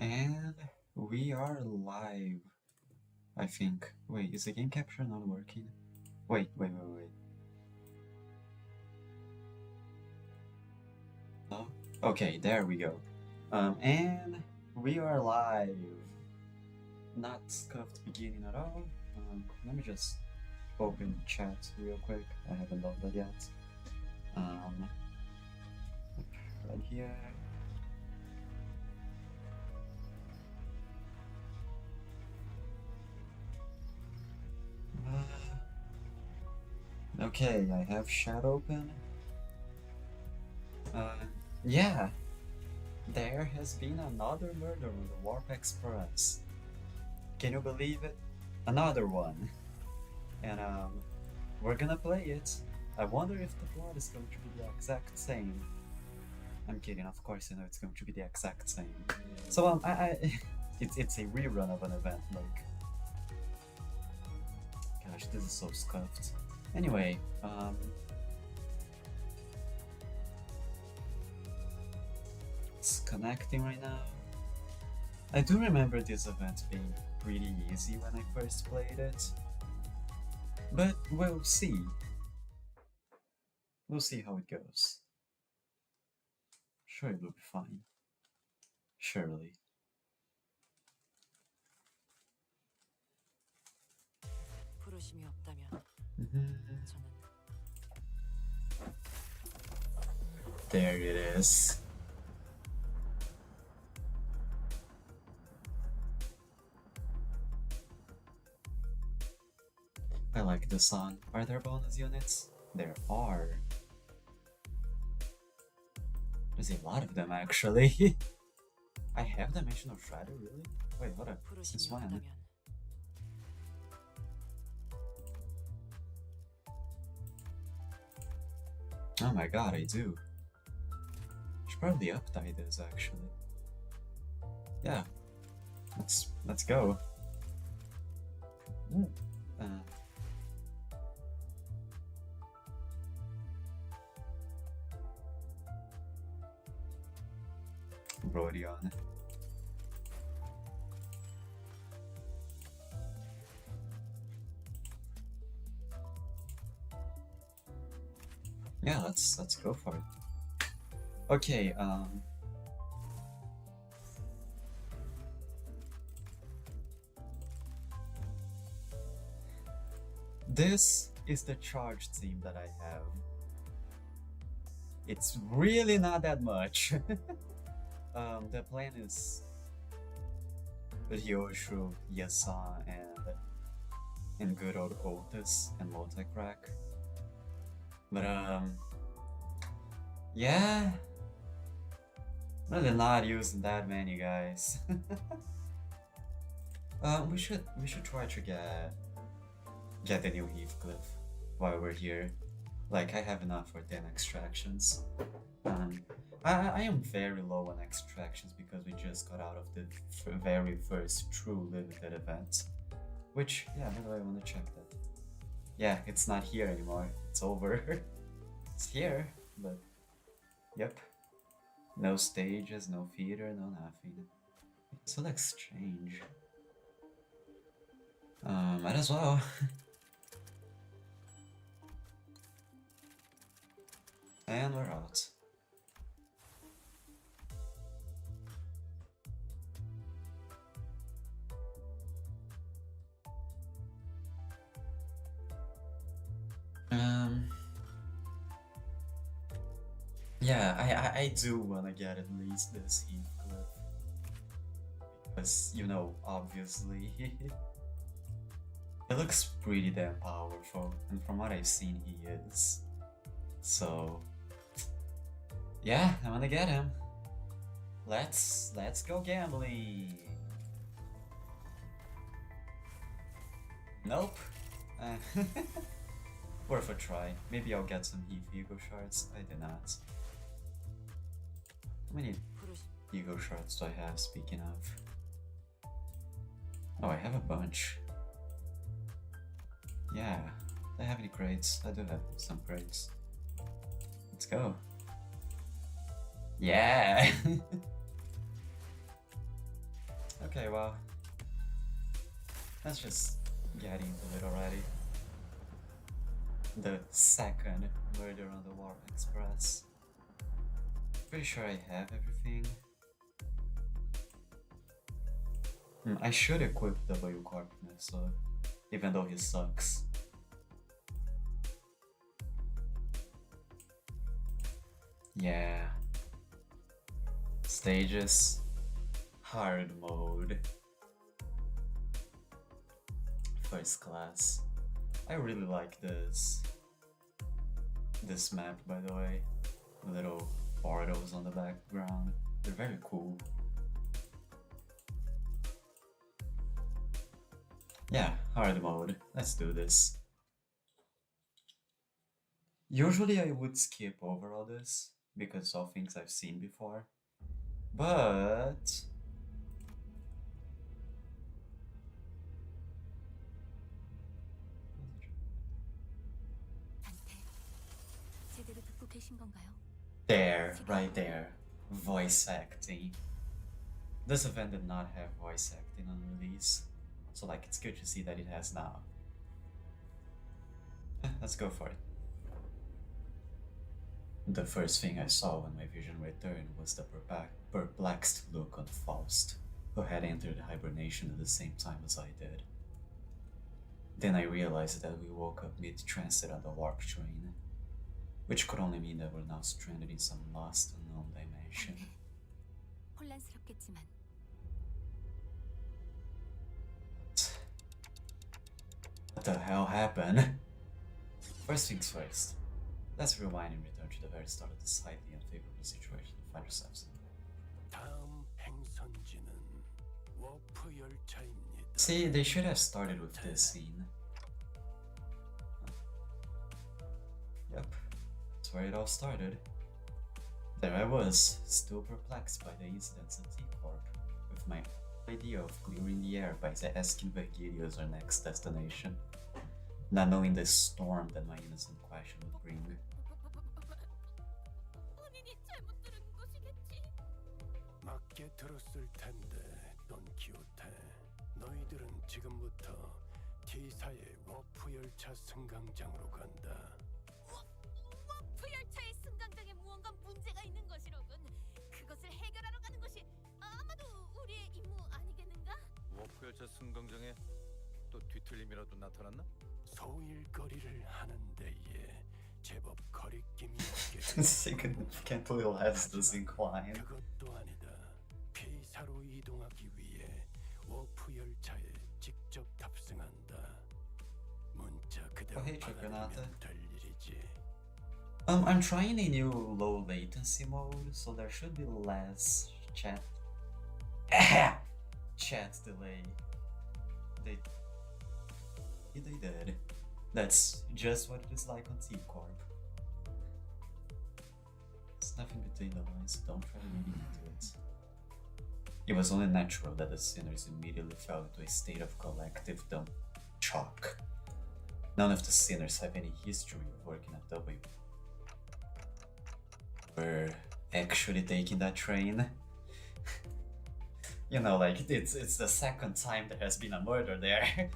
And we are live, I think. Wait, is the game capture not working? Wait. No? Okay, there we go. And we are live. Not scuffed beginning at all. Let me just open chat real quick. I haven't done that yet. Right here. Okay, I have chat open. Yeah, there has been another murder on the Warp Express. Can you believe it? Another one. And we're gonna play it. I wonder if the plot is going to be the exact same. I'm kidding, of course you know it's going to be the exact same. So it's a rerun of an event, like, gosh, this is so scuffed. Anyway, it's connecting right now. I do remember this event being pretty easy when I first played it. But we'll see. We'll see how it goes. Sure, it will be fine. Surely. 부르심이 없다면 저는 There it is. I like the song. Are there bonus units? There are. There's a lot of them actually. I have Dimensional Shredder, really? Wait, what up? Since 부르심이 when? 없다면 Oh my god, I do. Should probably update this actually. Yeah. Let's go. Uh, Rodion. Yeah, let's go for it. Okay, this is the charge team that I have. It's really not that much. The plan is Ryoshu, Yasa, and good old Otis and Multicrack. But yeah, really not using that many guys. We should try to get the new Heathcliff while we're here. Like, I have enough for 10 extractions. I am very low on extractions because we just got out of the very first true limited event. Which, yeah, by the way, I want to check that. Yeah, it's not here anymore. It's over. It's here, but yep. No stages, no feeder, no nothing. So let's exchange. Might as well. And we're out. Yeah, I do wanna get at least this Heathcliff. Because, you know, obviously, it looks pretty damn powerful, and from what I've seen, he is. So, yeah, I wanna get him. Let's go gambling. Nope. Worth a try. Maybe I'll get some Heath Ego shards. I did not. How many 부르심 Ego shards do I have, speaking of? Oh, I have a bunch. Yeah. Do I have any crates? I do have some crates. Let's go. Yeah! Okay, well, let's just get into it already. The second Murder on the Warp Express. Pretty sure I have everything. I should equip W Corp so even though he sucks. Yeah. Stages. Hard mode. First class. I really like this map, by the way. Little portals on the background. They're very cool. Yeah, hard mode. Let's do this. Usually I would skip over all this because of things I've seen before. But there, right there. Voice acting. This event did not have voice acting on release, so like it's good to see that it has now. Let's go for it. The first thing I saw when my vision returned was the perplexed look on Faust, who had entered hibernation at the same time as I did. Then I realized that we woke up mid-transit on the warp train, which could only mean that we're now stranded in some lost, unknown dimension. What the hell happened? First things first, let's rewind and return to the very start of this highly unfavorable situation we find ourselves in. See, they should have started with this scene. Yep, that's where it all started. There I was, still perplexed by the incidents at T-Corp, with my idea of clearing the air by asking Vergilius our next destination, not knowing the storm that my innocent question would bring. T사의 워프 열차 승강장으로 간다. 워프 열차의 승강장에 무언가 문제가 있는 것이로군. 그것을 해결하러 가는 것이 아마도 우리의 임무 아니겠는가? 워프 열차 승강장에 또 뒤틀림이라도 나타났나? 소일거리를 하는 데에 제법 거리낌이 없게. Significantly less disinclined. 그것도 아니다. T사로 이동하기 위해 워프 열차에 직접 탑승한다. 문자 그대로 받아들이면 될 일이지. I'm trying a new low latency mode, so there should be less chat delay. They did. That's just what it is like on T-Corp. There's nothing between the lines, so don't try to read into it. It was only natural that the sinners immediately fell into a state of collective dumb shock. None of the sinners have any history of working at W. We're actually taking that train. You know, like, it's the second time there has been a murder there.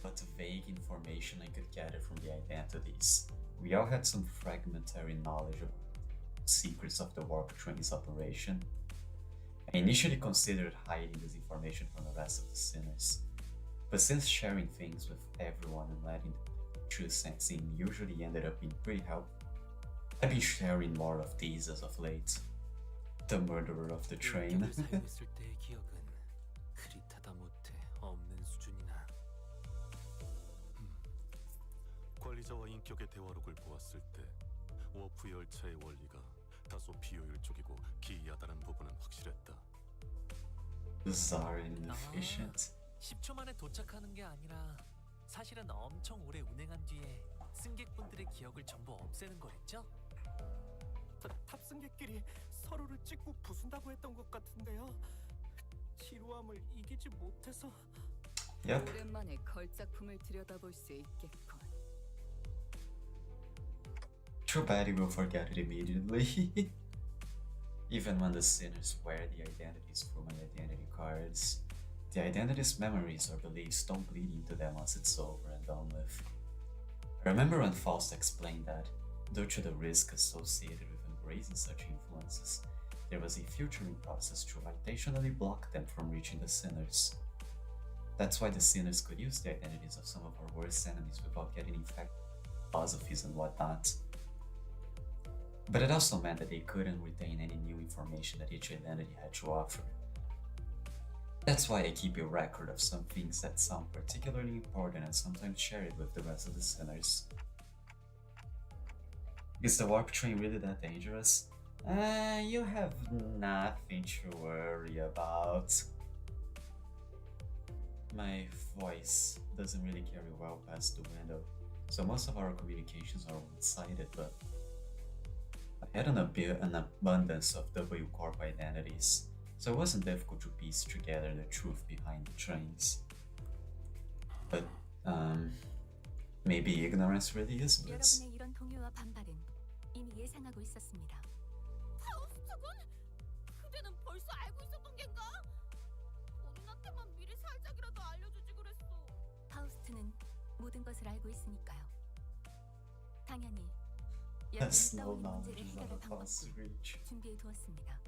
What vague information I could gather from the identities. We all had some fragmentary knowledge of secrets of the warp train's operation. I initially considered hiding this information from the rest of the sinners, but since sharing things with everyone and letting the truth sense in usually ended up being pretty helpful, I've been sharing more of these as of late. The murderer of the train. 관리자와 인격의 대화록을 보았을 때 워프 열차의 원리가 다소 비효율적이고 기이하다는 부분은 확실했다. Bizarre and inefficient. 10초 만에 도착하는 게 아니라 사실은 엄청 오래 운행한 뒤에 승객분들의 기억을 전부 없애는 거랬죠? 탑승객끼리 서로를 찍고 부순다고 했던 것 같은데요. 지루함을 이기지 못해서. Yep. 오랜만에 걸작품을 들여다볼 수 있겠군. Too bad he will forget it immediately. Even when the sinners wear the identities from my identity cards, the identities, memories, or beliefs don't bleed into them once it's over and done with. I remember when Faust explained that, due to the risk associated with embracing such influences, there was a filtering process to intentionally block them from reaching the sinners. That's why the sinners could use the identities of some of our worst enemies without getting infected with philosophies and whatnot. But it also meant that they couldn't retain any new information that each identity had to offer. That's why I keep a record of some things that sound particularly important and sometimes share it with the rest of the sinners. Is the warp train really that dangerous? You have nothing to worry about. My voice doesn't really carry well past the window, so most of our communications are one-sided, but I had an abundance of W Corp identities, so it wasn't difficult to piece together the truth behind the trains. But, maybe ignorance really is bliss. 여러분의 이런 동요와 반발은 이미 예상하고 있었습니다. 파우스트군? 그대는 벌써 알고 있었던 겐가? 본인한테만 미리 살짝이라도 알려주지 그랬어. 파우스트는 모든 것을 알고 있으니까요. 당연히 That's 여러분이 no 떠올린 문제를 knowledge 해결할 of a 방법도 false reach. 준비해 두었습니다.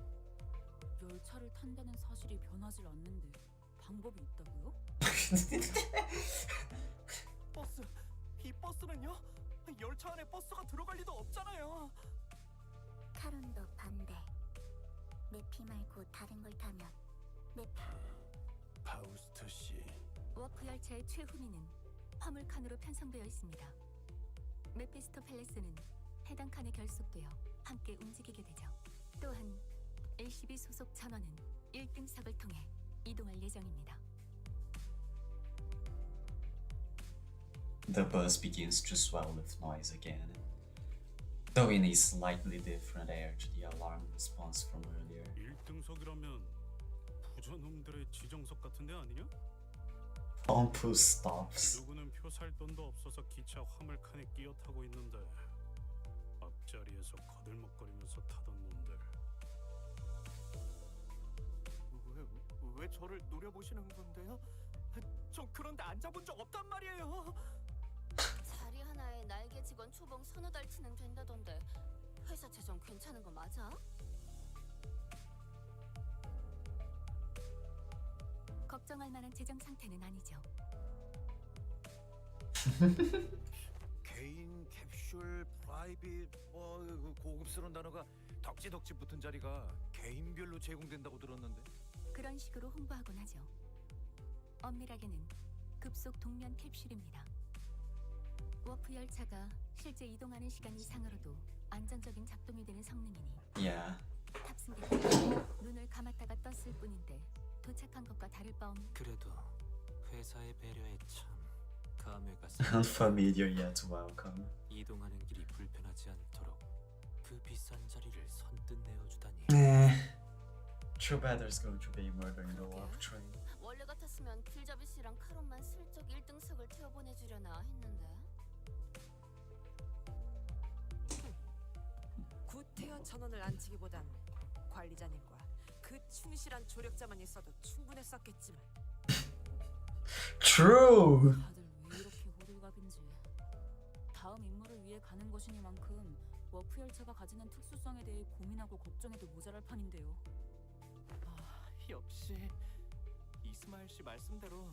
열차를 탄다는 사실이 변하질 않는데 방법이 있다고요? 버스, 이 버스는요? 열차 안에 버스가 들어갈 리도 없잖아요. 카론도 반대. 내피 말고 다른 걸 타면 내피. 파우스트 씨, 워프 열차의 최후미는 화물 칸으로 편성되어 있습니다. 메피스토 팰레스는 해당 칸에 결속되어 함께 움직이게 되죠. 또한 LCB 소속 전원은 1등석을 통해 이동할 예정입니다. The bus begins to swell with noise again, though in a slightly different air to the alarm response from earlier. 1등석이라면 부저놈들의 지정석 같은 데 아니냐? Pompous stops. 누구는 표 살 돈도 없어서 기차 화물칸에 끼어 타고 있는데 앞자리에서 거들먹거리면서 타던 놈들. 왜 저를 노려보시는 건데요? 전 그런데 앉아본 적 없단 말이에요. 자리 하나에 날개 직원 초봉 서너 달치는 된다던데 회사 재정 괜찮은 거 맞아? 걱정할 만한 재정 상태는 아니죠. 개인, 캡슐, 프라이빗, 고급스러운 단어가 덕지덕지 붙은 자리가 개인별로 제공된다고 들었는데. 그런 식으로 홍보하곤 하죠. 엄밀하게는 급속 동면 캡슐입니다. 워프 열차가 실제 이동하는 시간 이상으로도 안정적인 작동이 되는 성능이니 Yeah. 탑승객이 눈을 감았다가 떴을 뿐인데 도착한 것과 다를 바 없는. 그래도 회사의 배려에 참 감회가 Unfamiliar yet welcome. 이동하는 길이 불편하지 않도록 그 비싼 자리를 선뜻 내어주다니. Too bad there's going to be murder in the warp train. 원래 같았으면 길자비 씨랑 카론만 슬쩍 1등석을 태워 보내주려나 했는데. 구태여 전원을 앉히기보단 관리자님과 그 충실한 조력자만 있어도 충분했었겠지만. True. 다들 왜 이렇게 호들갑인지. 다음 임무를 위해 가는 것이니만큼 워프 열차가 가지는 특수성에 대해 고민하고 걱정해도 모자랄 판인데요. 역시 이스마일 씨 말씀대로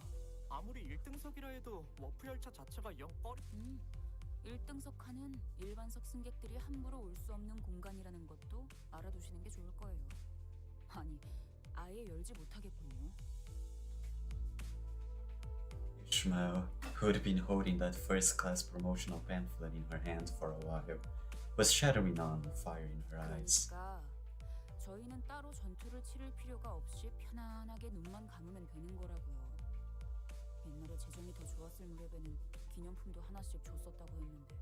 아무리 1등석이라 해도 워프 열차 자체가 영 꺼리. 1등석 칸은 일반석 승객들이 함부로 올 수 없는 공간이라는 것도 알아두시는 게 좋을 거예요. 아니, 아예 열지 못하겠군요. Ishmael, who had been holding that first-class promotional pamphlet in her hand for a while, was shattering on, fire in her eyes. 그러니까 저희는 따로 전투를 치를 필요가 없이 편안하게 눈만 감으면 되는 거라고요. 옛날에 재정이 더 좋았을 무렵에는 기념품도 하나씩 줬었다고 했는데.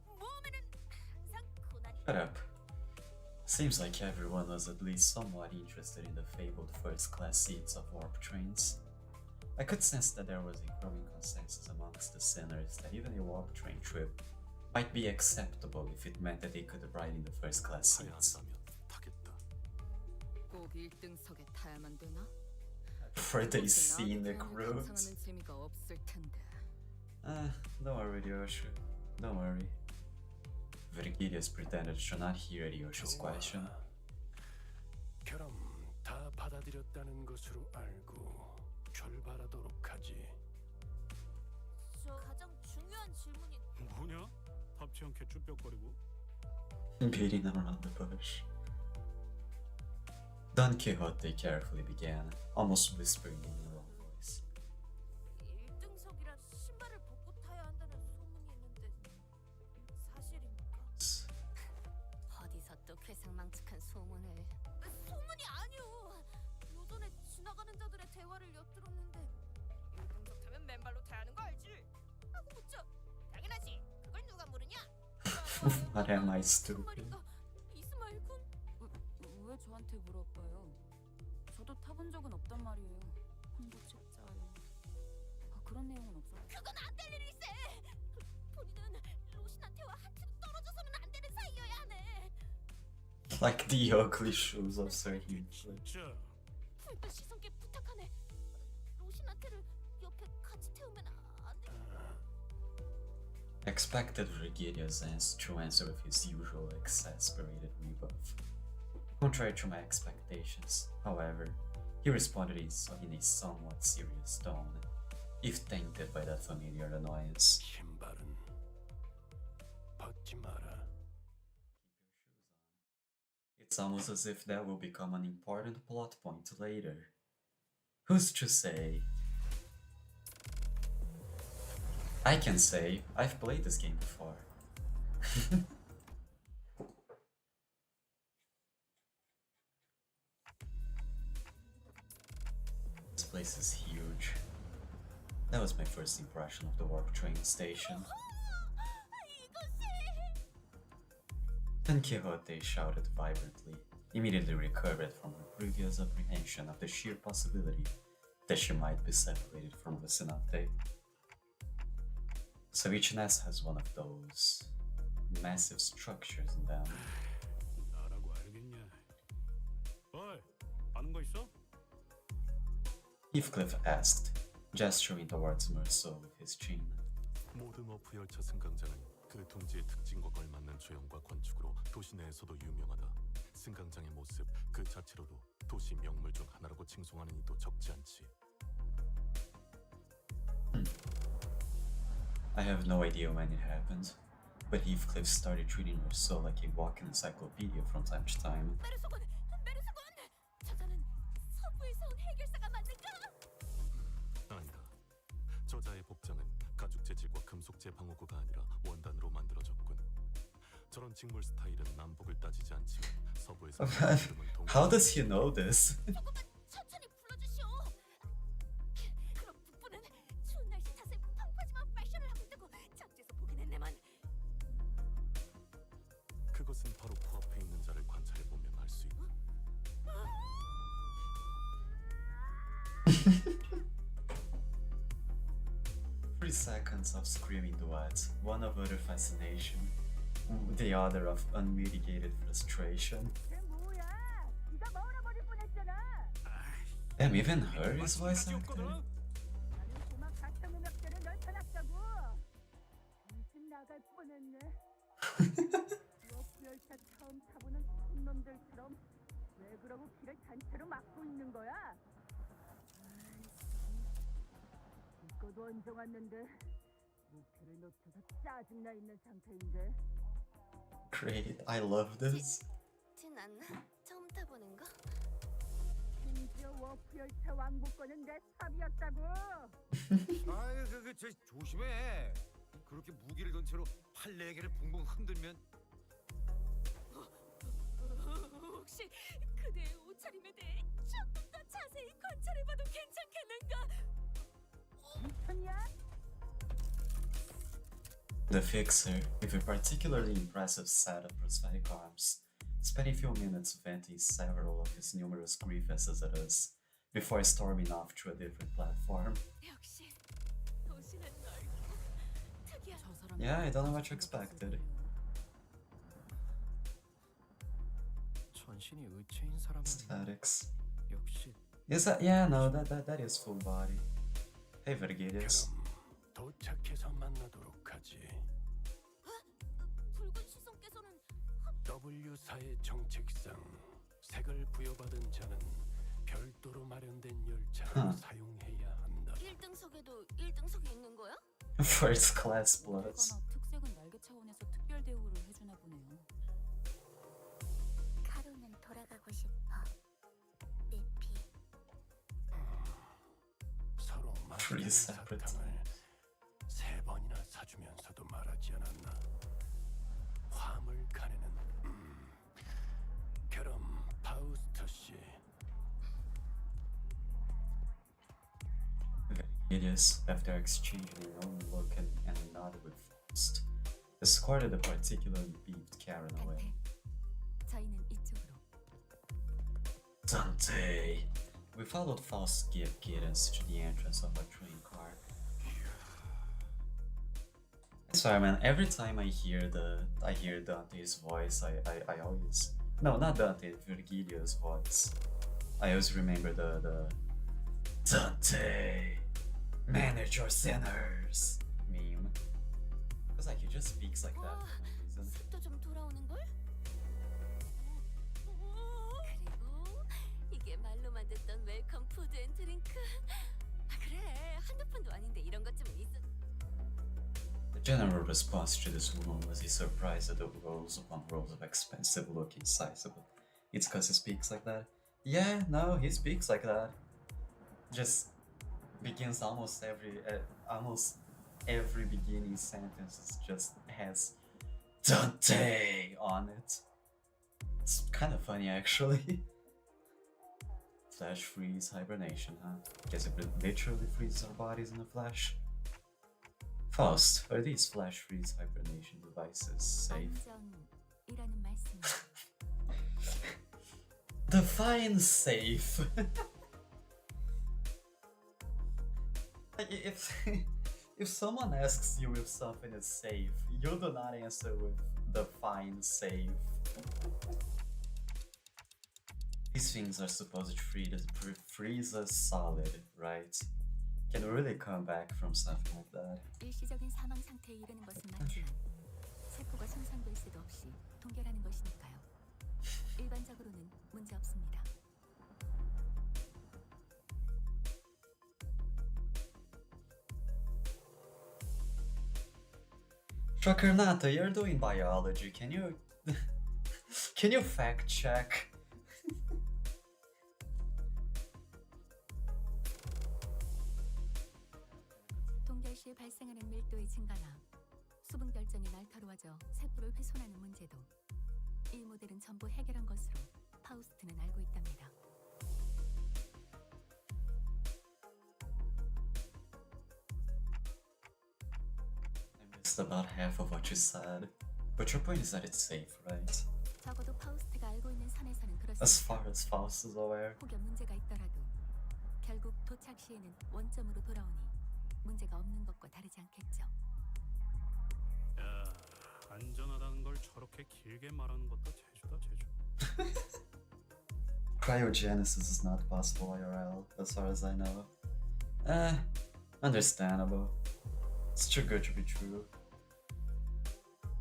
모험에는 항상 고난이. Shut up. Seems like everyone was at least somewhat interested in the fabled first-class seats of warp trains. I could sense that there was a growing consensus amongst the sinners that even a warp train trip might be acceptable if it meant that they could ride in the first class seats. 한다면 타겠다. 꼭 1등석에 타야만 되나? For the scenic 나한테 route. 감상하는 재미가 없을 텐데. Don't worry, Ryoshu. Don't worry. Virgilius pretended to not hear Ryoshu's question. 그럼 다 받아들였다는 것으로 알고 출발하도록 하지. 저 가장 중요한 질문이 뭐냐? 답지 않게 쭈뼛거리고. Beating around the bush. Don Quixote carefully began, almost whispering in a low voice. 1등석이라 신발을 벗고 타야 한다는 소문이 있는데 사실입니까? 어디서 또 괴상망측한 소문을. 소문이 아니오. 요전에 지나가는 자들의 대화를 엿들었는데 1등석 타면 맨발로 타야 하는 거 알지? 하고 묻죠. 당연하지. 그걸 누가 모르냐? What am I stupid? 말인가? 이스마일 군? 왜 저한테 물어봐요? 저도 타본 적은 없단 말이에요. 한국책자예요. 그런 내용은 없어. 그건 안 될 일일세. 본인은 로신한테와 한 층 떨어져서는 안 되는 사이여야 하네. Like the ugly shoes of Sir Heathcliff. 진짜. 불도 시선께 부탁하네. 로신한테를 옆에 같이 태우면 안 돼. Expected Virgilius to answer with his usual exasperated rebuff. Contrary to my expectations, however, he responded in a somewhat serious tone, if tainted by that familiar annoyance. 신발은 벗지 마라. It's almost as if that will become an important plot point later. Who's to say? I can say I've played this game before. This place is huge. That was my first impression of the warp train station. Don Quixote shouted vibrantly, immediately recovered from her previous apprehension of the sheer possibility that she might be separated from Rocinante. So each nest has one of those massive structures in them. 나라고 알겠냐? 어이, 아는 거 있어? Heathcliff asked, gesturing towards Merceau with his chin. 모든 워프 열차 승강장은 그 둥지의 특징과 걸맞는 조형과 건축으로 도시 내에서도 유명하다. 승강장의 모습 그 자체로도 도시 명물 중 하나라고 칭송하는 이도 적지 않지. I have no idea when it happened, but Heathcliff started treating Merceau like a walking encyclopedia from time to time. 메르소군, 저자는 서부에서 온 해결사가 맞는가? 아니다. 저자의 복장은 가죽 재질과 금속재 방어구가 아니라 원단으로 만들어졌군. 저런 직물 스타일은 남북을 따지지 않지만 서부에서 How does he know this? 조금만 천천히 불러주시오. 그럼 북부는 추운 날씨 탓에 펑퍼짐한 패션을 하고 있다고 잡지에서 보긴 했네만. 그것은 바로 코앞에 있는 자를 관찰해 보면 알 수 있다. 3 seconds of screaming duets, one of utter fascination, the other of unmitigated frustration. Damn, even her is voice actor? Great, I love this. 진 않나? 처음 타보는 거? 아이 저 조심해. 그렇게 무기를 든 채로 팔 4개를 붕붕 흔들면 혹시 그대의 옷차림에 대해 조금 더 자세히 관찰해봐도 괜찮겠는가? The fixer, with a particularly impressive set of prosthetic arms, spent a few minutes venting several of his numerous grievances at us, before storming off to a different platform. 역시 도시는 넓고 특이한. 저 사람 Yeah, I don't know what you expected. 전신이 의체인 사람은 Aesthetics. 역시 Is that? Yeah, no, that is full body. Hey, Vergilius. 그럼 도착해서 만나도록 하지. 붉은 시선께서는 W사의 정책상 색을 부여받은 자는 별도로 마련된 열차를 사용해야 한다. 1등석에도 1등석이 있는 거야? First class bloods. 어쨌거나 특색은 날개 차원에서 특별 대우를 해주나 보네요. 카루는 돌아가고 싶어. 내피. 서로 Three 맞는 separate 사탕을 3번이나 사주면서도 말하지 않았나. 화물칸에는 그럼 파우스터 씨 Vergilius, after exchanging a lone look and a nod with Faust, escorted a particularly peeved Karen away. 저희는 이쪽으로. Dante! We followed Faust's guidance to the entrance of a train car. Sorry, man. Every time I hear Dante's voice, I always no, not Dante, Virgilius' voice. I always remember the Dante, manage your sinners meme. Cause like he just speaks like that for no reason. 습도 좀 돌아오는 걸? 그리고 이게 말로만 듣던 웰컴 푸드 앤 드링크. 아 그래 한두 푼도 아닌데 이런 것쯤은 있어. The general response to this woman was a surprise at the rows upon rows of expensive looking sizable. It's cause he speaks like that? Yeah, no, he speaks like that. Just begins almost every beginning sentence just has Dante on it. It's kind of funny actually. Flash freeze hibernation, huh? Guess it literally freezes our bodies in a flash. Faust, are these flash freeze hibernation devices safe? 안전이라는 말씀. Define safe. Like, if someone asks you if something is safe, you do not answer with define safe. These things are supposed to freeze us solid, right? Can we really come back from something like that? 일시적인 사망 상태에 이르는 것은 맞지만 세포가 손상될 수도 없이 동결하는 것이니까요. 일반적으로는 문제 없습니다. Shakernata, you're doing biology. Can you fact check? 동결 시에 발생하는 밀도의 증가나 수분 결정이 날카로워져 세포를 훼손하는 문제도 이 모델은 전부 해결한 것으로 파우스트는 알고 있답니다. I missed about half of what you said, but your point is that it's safe, right? 적어도 파우스트가 알고 있는 선에서는 As 그렇습니다. far as Faust is aware. 혹여 문제가 있더라도 결국 도착 시에는 원점으로 돌아오니 문제가 없는 것과 다르지 않겠죠. 야, 안전하다는 걸 저렇게 길게 말하는 것도 재주다 재주. Cryogenesis is not possible IRL, as far as I know. Understandable. It's too good to be true.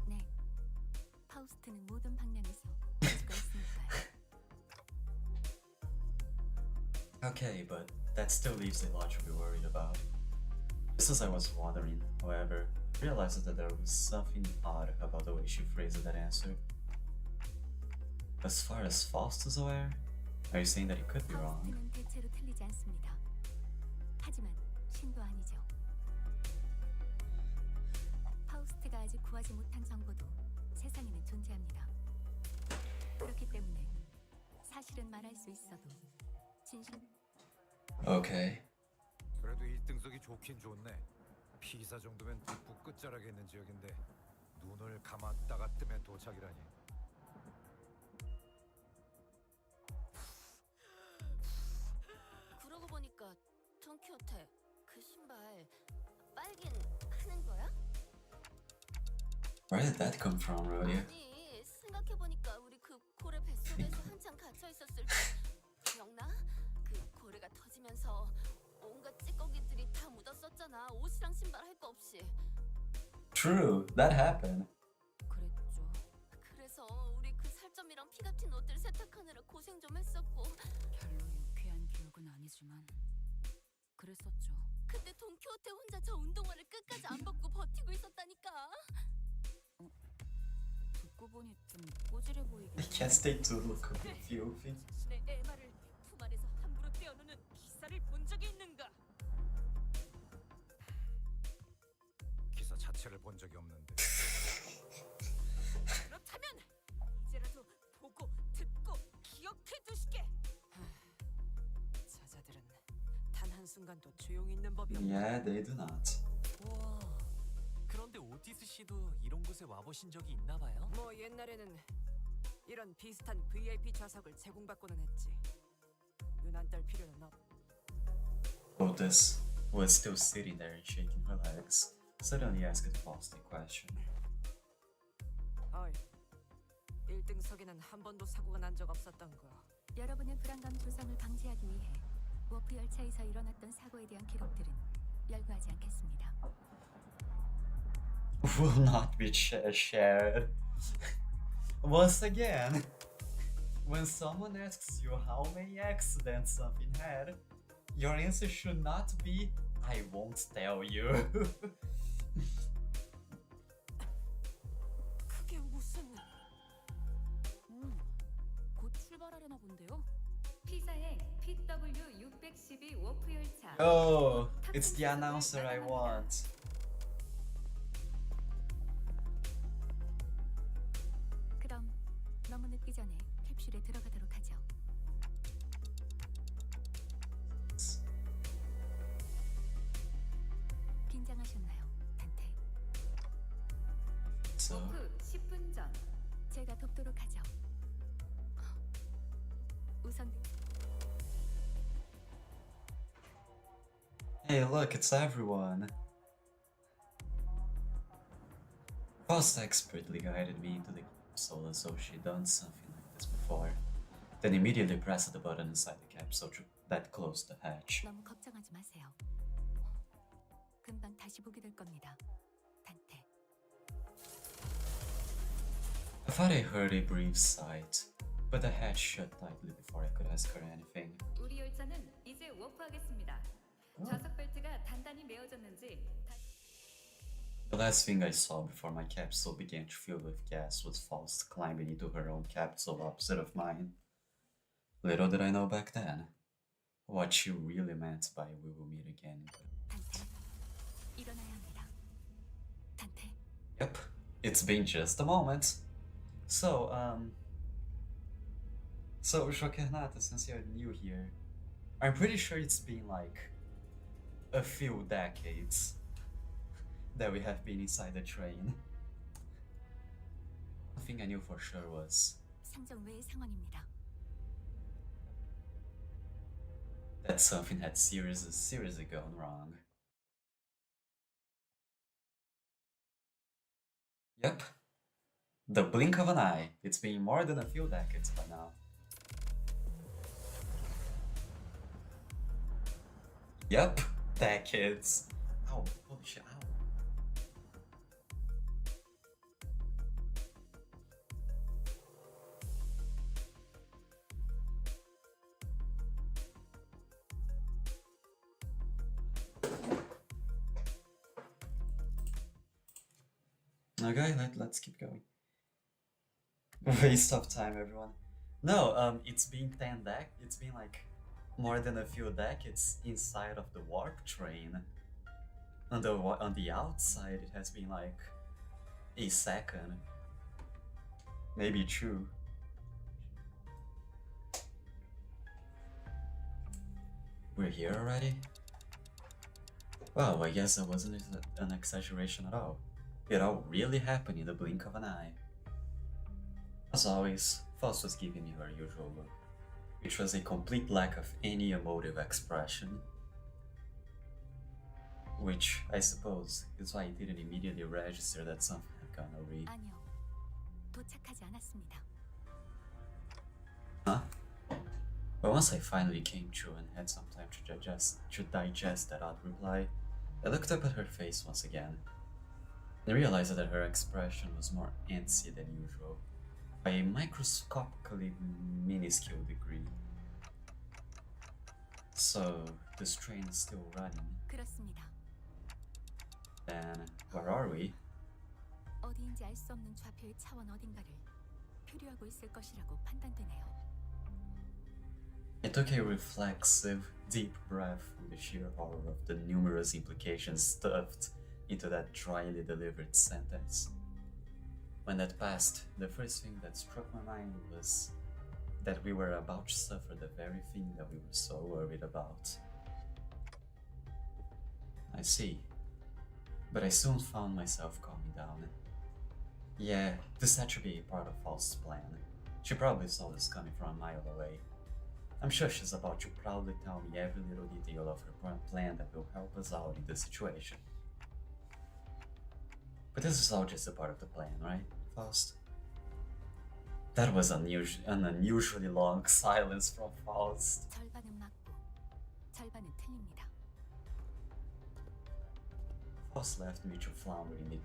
네, 파우스트는 모든 방면에서 가지고 있으니까요. Okay, but that still leaves a lot to be worried about. Just as I was wondering, however, I realized that there was something odd about the way she phrased that answer. As far as Faust is aware, are you saying that he could be wrong? 파우스트는 대체로 틀리지 않습니다. 하지만 신도 아니죠. 파우스트가 아직 구하지 못한 정보도 세상에는 존재합니다. 그렇기 때문에 사실은 말할 수 있어도 진실. Okay. 그래도 1등석이 좋긴 좋네. 피사 정도면 북부 끝자락에 있는 지역인데 눈을 감았다가 뜨면 도착이라니. 돈키호테, 그 신발 빨긴 하는 거야? Where did that come from, Rhodia? 아니, 생각해보니까 우리 그 고래 뱃속에서 한참 갇혀있었을 때 기억나? 그 고래가 터지면서 온갖 찌꺼기들이 다 묻었었잖아. 옷이랑 신발 할 거 없이. True, that happened. 그랬죠. 그래서 우리 그 살점이랑 피 같은 옷들 세탁하느라 고생 좀 했었고. 별로 유쾌한 기억은 아니지만 그랬었죠. 그때 돈키호테 혼자 저 운동화를 끝까지 안 벗고 버티고 있었다니까. 듣고 보니 좀 꼬질해 보이긴 I guess they do look a bit filthy. 내 에마를 품 안에서 함부로 떼어놓는 기사를 본 적이 있는가? 기사 자체를 본 적이 없는데. 그렇다면 이제라도 보고 듣고 기억해 두시게. 저자들은 단 한순간도 조용히 있는 법이 없네. Yeah, they do not. 우와. 그런데 오티스 씨도 이런 곳에 와보신 적이 있나 봐요? 뭐 옛날에는 이런 비슷한 VIP 좌석을 제공받고는 했지. 유난 떨 필요는 없. Otis was still sitting there and shaking her legs. Suddenly asked a positive question. 어이, 1등석에는 한 번도 사고가 난 적 없었던 거. 여러분의 불안감 조성을 방지하기 위해 워프 열차에서 일어났던 사고에 대한 기록들은 열거하지 않겠습니다. Will not be shared. Once again, when someone asks you how many accidents something had, your answer should not be, I won't tell you. 그게 무슨... 곧 출발하려나 본데요. 피사의 PW612 워프 열차. Oh, it's the announcer I want. 그럼 너무 늦기 전에 캡슐에 들어가도록 하죠. 긴장하셨나요, 단테? So, 워프 10분 전. 제가 돕도록 하죠. 우선 hey, look, it's everyone. Boss expertly guided me into the capsule as though she'd done something like this before. Then immediately pressed the button inside the capsule that closed the hatch. 너무 걱정하지 마세요. 금방 다시 보게 될 겁니다, 단테. I thought I heard a brief sigh, but the hatch shut tightly before I could ask her anything. 우리 열차는 이제 워프하겠습니다. 좌석 벨트가 단단히 메어졌는지 The last thing I saw before my capsule began to fill with gas was Faust climbing into her own capsule opposite of mine. Little did I know back then what she really meant by we will meet again. 단테, 일어나야 합니다. 단테. Yep, it's been just a moment. So Shokernata, since you're new here, I'm pretty sure it's been like a few decades that we have been inside the train. One thing I knew for sure was 상정 외의 상황입니다. that something had seriously gone wrong. Yep. The blink of an eye. It's been more than a few decades by now. Yep, decades. Ow, holy shit, ow. Okay, let's keep going. Waste of time, everyone. No, it's been it's been like more than a few decades inside of the warp train. On the outside, it has been like a second, maybe two. We're here already? Wow, I guess that wasn't an exaggeration at all. It all really happened in the blink of an eye. As always, Faust was giving me her usual look, which was a complete lack of any emotive expression. Which, I suppose, is why I didn't immediately register that something had gone awry. 아니요. 도착하지 않았습니다. Huh? But once I finally came to and had some time to digest that odd reply, I looked up at her face once again and realized that her expression was more antsy than usual, by a microscopically minuscule degree. So, this train is still running. 그렇습니다. Then, where are we? 어디인지 알 수 없는 좌표의 차원 어딘가를 표류하고 있을 것이라고 판단되네요. I took a reflexive, deep breath from the sheer horror of the numerous implications stuffed into that dryly delivered sentence. When that passed, the first thing that struck my mind was that we were about to suffer the very thing that we were so worried about. I see. But I soon found myself calming down. Yeah, this had to be a part of Faust's plan. She probably saw this coming from a mile away. I'm sure she's about to proudly tell me every little detail of her plan that will help us out in this situation. But this is all just a part of the plan, right, Faust? That was an unusually long silence from Faust. 절반은 맞고 절반은 틀립니다. Faust left me to flounder in the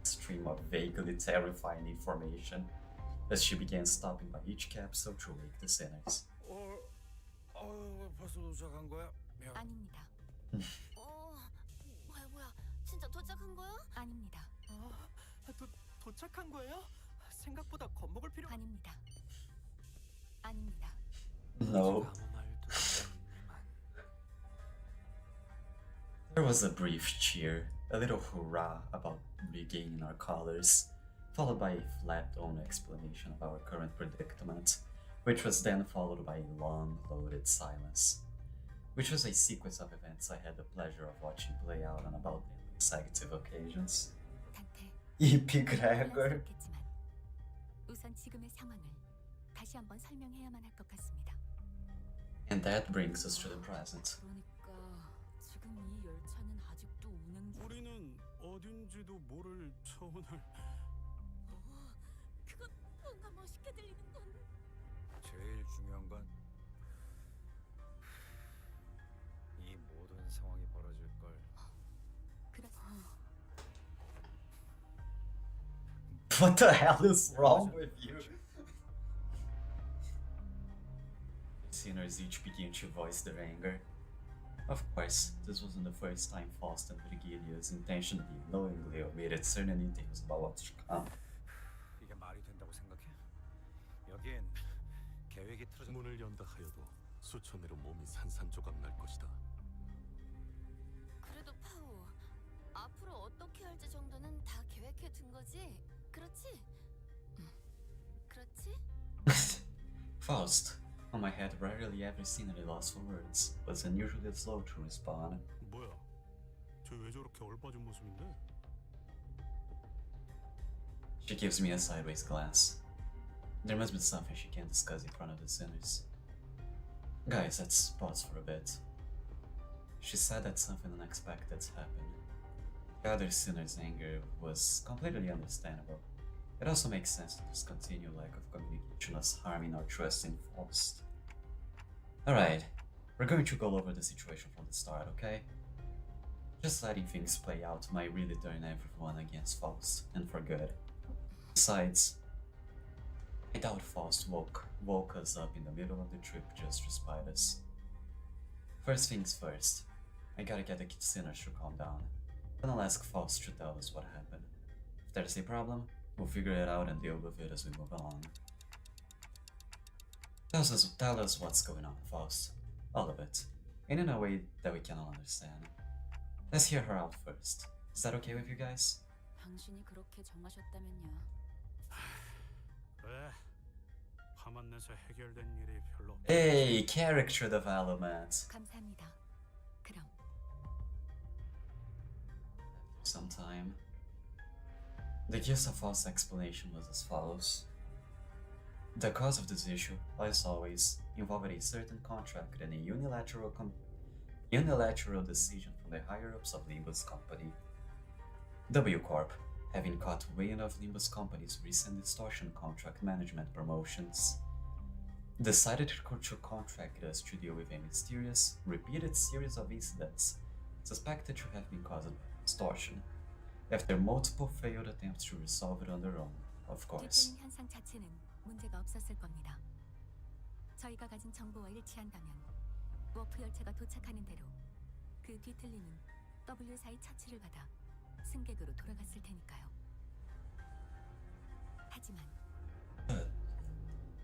stream of vaguely terrifying information as she began stopping by each capsule to wake the sinners. 벌써 도착한 거야? 아닙니다. 뭐야? 진짜 도착한 거야? 아닙니다. 도착한 거예요? 생각보다 겁먹을 필요. 아닙니다. 아닙니다. No. There was a brief cheer, a little hurrah about regaining our colors, followed by a flat-tone explanation of our current predicament, which was then followed by a long, loaded silence, which was a sequence of events I had the pleasure of watching play out on about 10 consecutive occasions. 단테. E.P. Gregor. 그렇겠지만 우선 지금의 상황을 다시 한번 설명해야만 할 것 같습니다. And that brings us to the present. 그러니까 지금 이 열차는 아직도 운행 중. 우리는 어딘지도 모를 차원을. 그건 뭔가 멋있게 들리는 건. 제일 중요한 건 이 모든 상황이 벌어질 걸. What the hell is wrong with you? Sinners each began to voice their anger. Of course, this wasn't the first time Faust and Virgilius intentionally, knowingly omitted certain details about what's to come. 이게 말이 된다고 생각해? 여긴 계획이 틀어져. 문을 연다 하여도 수초 내로 몸이 산산조각 날 것이다. 그래도 파우, 앞으로 어떻게 할지 정도는 다 계획해 둔 거지? 그렇지? 그렇지? Faust, whom I had rarely ever seen at a loss for words, was unusually slow to respond. 뭐야? 저 왜 저렇게 얼빠진 모습인데? She gives me a sideways glance. There must be something she can't discuss in front of the sinners. Guys, let's pause for a bit. She said that something unexpected's happened. The other sinner's anger was completely understandable. It also makes sense that this continued lack of communication was harming our trust in Faust. Alright, we're going to go over the situation from the start, okay? Just letting things play out might really turn everyone against Faust, and for good. Besides, I doubt Faust woke us up in the middle of the trip just to spite us. First things first, I gotta get the sinners to calm down. Then I'll ask Faust to tell us what happened. If there's a problem, we'll figure it out and deal with it as we move along. Tell us what's going on, Faust. All of it. And in a way that we can all understand. Let's hear her out first. Is that okay with you guys? 당신이 그렇게 정하셨다면요. 그래. 화만 내서 해결된 일이 별로. Hey, character development. 감사합니다. 그럼 Some time. The gist of Faust's explanation was as follows. The cause of this issue, as always, involved a certain contract and a Unilateral decision from the higher-ups of Limbus Company. W Corp, having caught wind of Limbus Company's recent distortion contract management promotions, decided to contract us to deal with a mysterious, repeated series of incidents suspected to have been caused by distortion, after multiple failed attempts to resolve it on their own, of course. 뒤틀림 현상 자체는 문제가 없었을 겁니다. 저희가 가진 정보와 일치한다면 워프 열차가 도착하는 대로 그 뒤틀림은 W사의 처치를 받아 승객으로 돌아갔을 테니까요. 하지만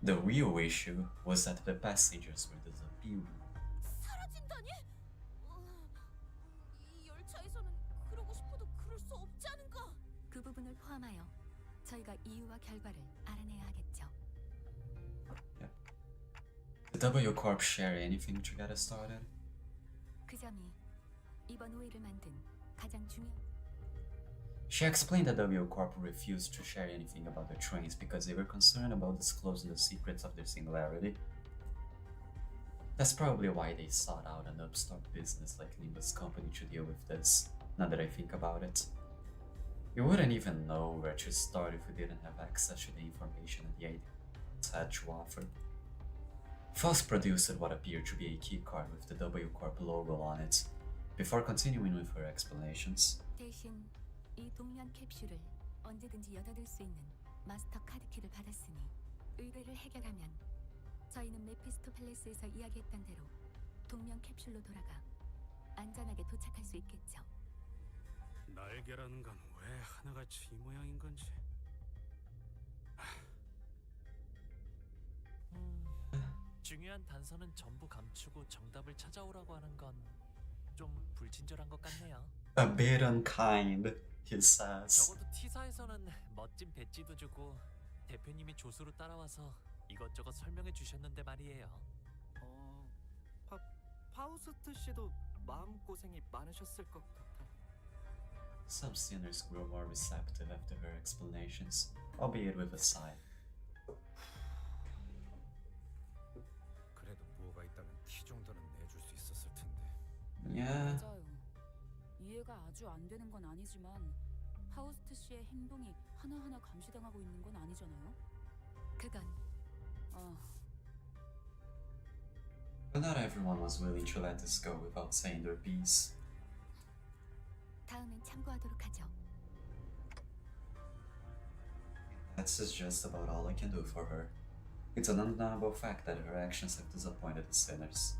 The real issue was that the passengers were disappearing. 사라진다니? 이 열차에서는 그러고 싶어도 그럴 수 없지 않은가? 그 부분을 포함하여 저희가 이유와 결과를 알아내야 하겠죠. Did W Corp share anything to get us started? 그 점이 이번 오해를 만든 가장 중요한 She explained that W Corp refused to share anything about the trains because they were concerned about disclosing the secrets of their singularity. That's probably why they sought out an upstart business like Limbus Company to deal with this, now that I think about it. We wouldn't even know where to start if we didn't have access to the information that the agents had to offer. Faust produced what appeared to be a keycard with the W Corp logo on it, before continuing with her explanations. 대신 이 동면 캡슐을 언제든지 여닫을 수 있는 마스터 카드키를 받았으니 의뢰를 해결하면 저희는 메피스토 팰리스에서 이야기했던 대로 동면 캡슐로 돌아가 안전하게 도착할 수 있겠죠. 날개라는 건 왜 하나같이 이 모양인 건지. 중요한 단서는 전부 감추고 정답을 찾아오라고 하는 건 좀 불친절한 것 같네요. A bit unkind, he says. 적어도 T사에서는 멋진 배지도 주고 대표님이 조수로 따라와서 이것저것 설명해 주셨는데 말이에요. 파우스트 씨도 마음고생이 많으셨을 것 같아. Some sinners grew more receptive after her explanations, albeit with a sigh. 그래도 뭐가 있다면 티 정도는 내줄 수 있었을 텐데. Yeah. 맞아요. 이해가 아주 안 되는 건 아니지만 파우스트 씨의 행동이 하나하나 감시당하고 있는 건 아니잖아요. 그건 But not everyone was willing to let this go without saying their piece. 다음엔 참고하도록 하죠. That's just about all I can do for her. It's an undeniable fact that her actions have disappointed the sinners.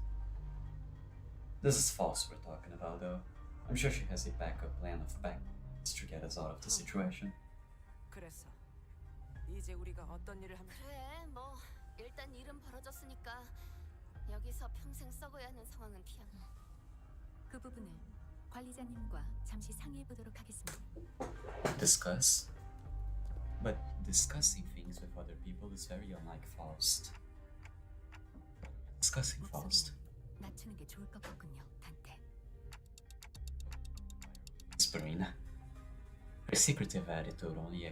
This is false we're talking about, though. I'm sure she has a backup plan of backups to get us out of the situation. 그래서 이제 우리가 어떤 일을 하면 그래, 뭐 일단 일은 벌어졌으니까 여기서 평생 썩어야 하는 상황은 피하고. 그 부분을 관리자님과 잠시 상의해 보도록 하겠습니다. Discuss? But discussing things with other people is very unlike Faust. Discussing Faust. 낮추는 게 좋을 것 같군요, 단테. Whispering. Her secretive attitude only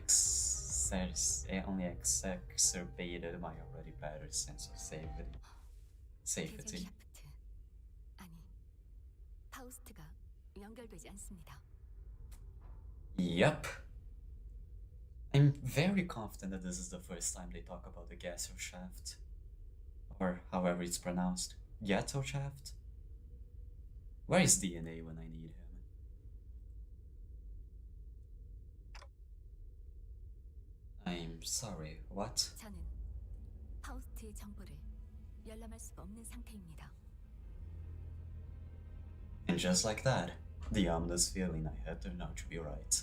exacerbated my already battered sense of safety. 샤프트. 아니, 파우스트가 연결되지 않습니다. Yep. I'm very confident that this is the first time they talk about the ghetto shaft. Or however it's pronounced. Ghetto shaft? Where is DNA when I need him? I'm sorry, what? 저는 파우스트의 정보를 열람할 수가 없는 상태입니다. And just like that, the ominous feeling I had turned out to be right.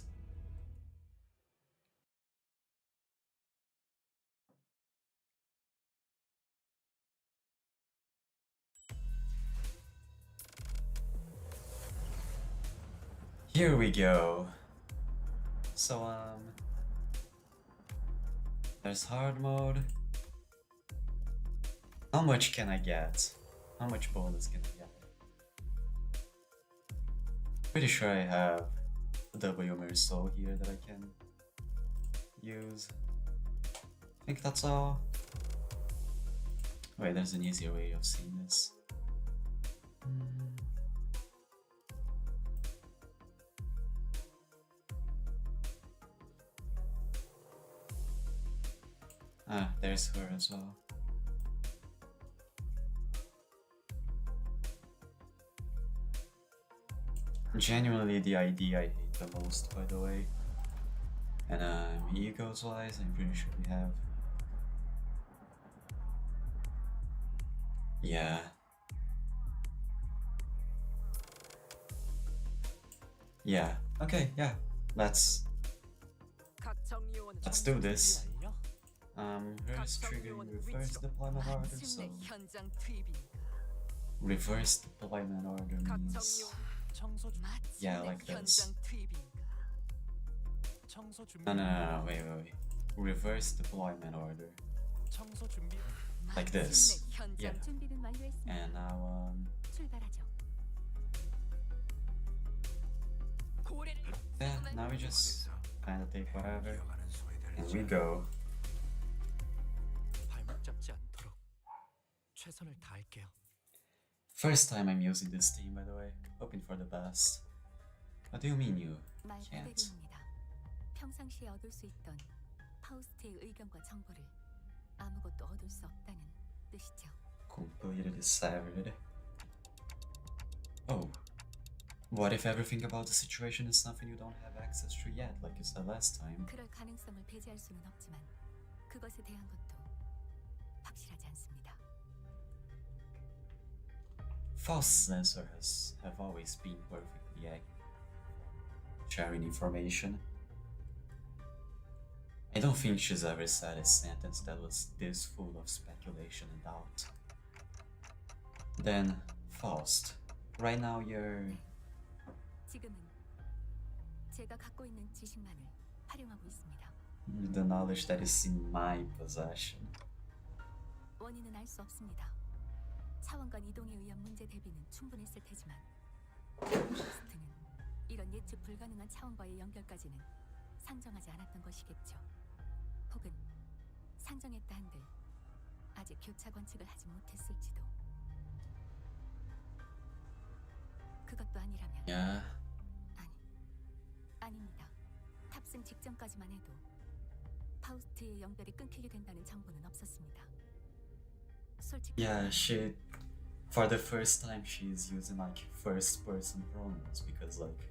Here we go. So, there's hard mode. How much can I get? How much bonus can I get? Pretty sure I have a W Merceau here that I can use. I think that's all. Wait, there's an easier way of seeing this. Ah, there's her as well. Genuinely the idea I hate the most, by the way. And egos wise, I'm pretty sure we have. Yeah. Yeah. Okay, yeah. Let's do this. Here's triggering reverse deployment order, so 현장 투입인가? reverse deployment order means 청소 준비. yeah, like this. 현장 투입인가? 청소 준비. No, wait. Reverse deployment order. 청소 준비. Like this. 현장 Yeah. 준비는 완료했습니다. And now 출발하죠. yeah, now we just kinda take whatever 이어가는 소리들 and we go. 발목 잡지 않도록 최선을 다할게요. First time I'm using this team, by the way. Hoping for the best. What do you mean you 말 can't? 그대로입니다. 평상시에 얻을 수 있던 파우스트의 의견과 정보를 아무것도 얻을 수 없다는 뜻이죠. Completely severed. Oh. What if everything about the situation is something you don't have access to yet, like you said last time? 그럴 가능성을 배제할 수는 없지만 그것에 대한 것도 확실하지 않습니다. False sensors have always been perfectly sharing information. I don't think she's ever said a sentence that was this full of speculation and doubt. Then, Faust, right now you're... 지금은 제가 갖고 있는 지식만을 활용하고 있습니다. the knowledge that is in my possession. 원인은 알 수 없습니다. 차원간 이동에 의한 문제 대비는 충분했을 테지만 파우스트는 이런 예측 불가능한 차원과의 연결까지는 상정하지 않았던 것이겠죠. 혹은 상정했다 한들 아직 교차 관측을 하지 못했을지도. 그것도 아니라면 Yeah. 아닙니다. 탑승 직전까지만 해도 파우스트의 연결이 끊기게 된다는 정보는 없었습니다. 솔직히 Yeah, for the first time she's using like first person pronouns because like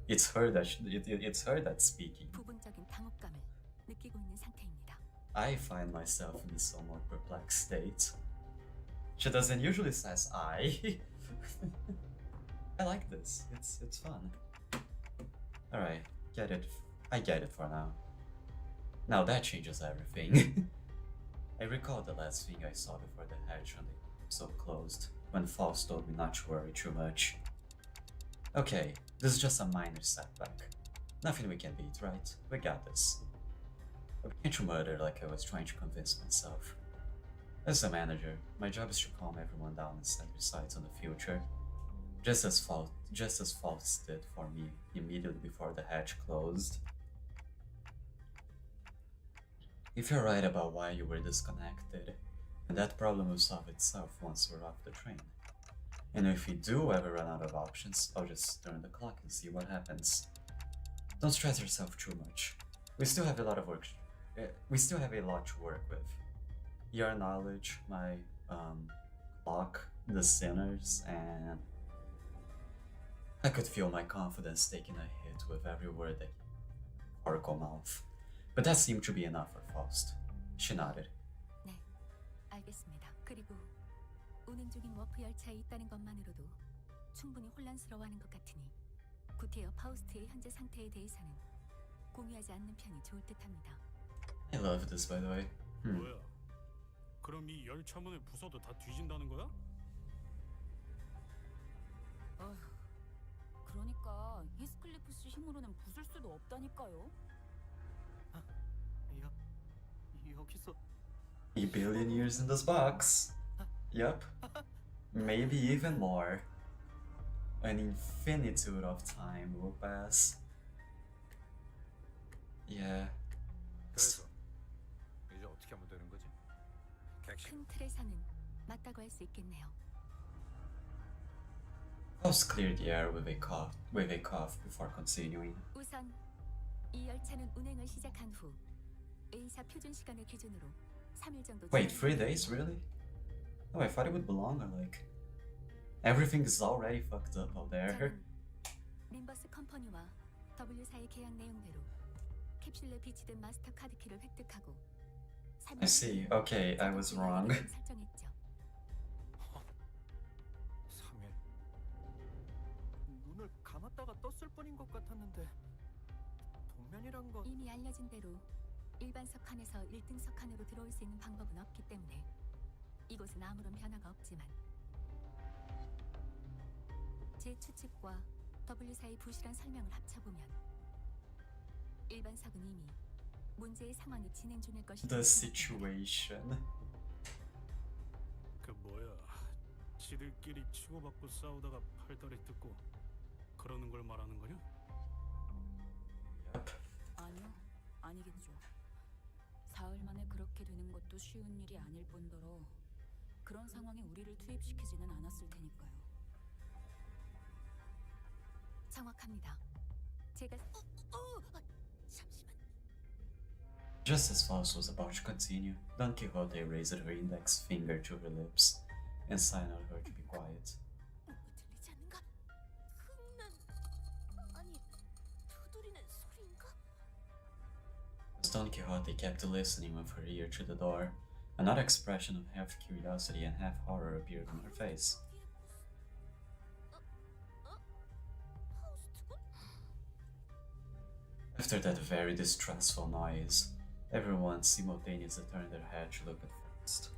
it's her that's speaking. 부분적인 당혹감을 느끼고 있는 상태입니다. I find myself in a somewhat perplexed state. She doesn't usually says I. I like this. It's fun. Alright, get it. I get it for now. Now that changes everything. I recall the last thing I saw before the hatch on the episode closed, when Faust told me not to worry too much. Okay, this is just a minor setback. Nothing we can beat, right? We got this. I began to mutter like I was trying to convince myself. As a manager, my job is to calm everyone down and set their sights on the future. Just as Faust did for me immediately before the hatch closed. If you're right about why you were disconnected, then that problem will solve itself once we're off the train. And if we do ever run out of options, I'll just turn the clock and see what happens. Don't stress yourself too much. We still have a lot of work. We still have a lot to work with. Your knowledge, my clock, the sinners, and I could feel my confidence taking a hit with every word that Oracle mouth. But that seemed to be enough for Faust. She nodded. 네, 알겠습니다. 그리고 운행 중인 워프 열차에 있다는 것만으로도 충분히 혼란스러워하는 것 같으니 구태여 파우스트의 현재 상태에 대해서는 공유하지 않는 편이 좋을 듯합니다. I love this, by the way. 뭐야? 그럼 이 열차문의 부서도 다 뒤진다는 거야? 그러니까 히스클리프 씨 힘으로는 부술 수도 없다니까요. 여기서 3 billion years in this box. Yup. Maybe even more. An infinitude of time will pass. Yeah. 그래서 이제 어떻게 하면 되는 거지? 객실 큰 틀에서는 맞다고 할 수 있겠네요. Faust cleared the air with a cough before continuing. 우선 이 열차는 운행을 시작한 후 의사 표준 시간을 기준으로 3일 정도. Wait, 3 days? Really? Oh, I thought it would be longer, like... Everything is already fucked up out there. 저는 림버스 컴퍼니와 W사의 계약 내용대로 캡슐 내 비치된 마스터 카드 키를 획득하고 I see. Okay, I was wrong. 설정했죠. 3일. 눈을 감았다가 떴을 뿐인 것 같았는데 동면이란 건 이미 알려진 대로 일반 석칸에서 1등 석칸으로 들어올 수 있는 방법은 없기 때문에 이곳은 아무런 변화가 없지만 제 추측과 W사의 부실한 설명을 합쳐보면 일반석은 이미 문제의 상황이 진행 중일 것이다. The situation. 그 뭐야, 지들끼리 치고받고 싸우다가 팔다리 뜯고 그러는 걸 말하는 거냐? Yep. 아니요, 아니겠죠. 사흘 만에 그렇게 되는 것도 쉬운 일이 아닐 뿐더러 그런 상황에 우리를 투입시키지는 않았을 테니까요. 정확합니다. 제가 잠시만. Just as Faust was about to continue, Don Quixote raised her index finger to her lips and signaled her to be quiet. 뭔가 들리지 않는가? 흥난 아니 두드리는 소리인가? As Don Quixote kept listening with her ear to the door, another expression of half curiosity and half horror appeared on her face. 파우스트군? After that very distressful noise, everyone simultaneously turned their head to look at Faust,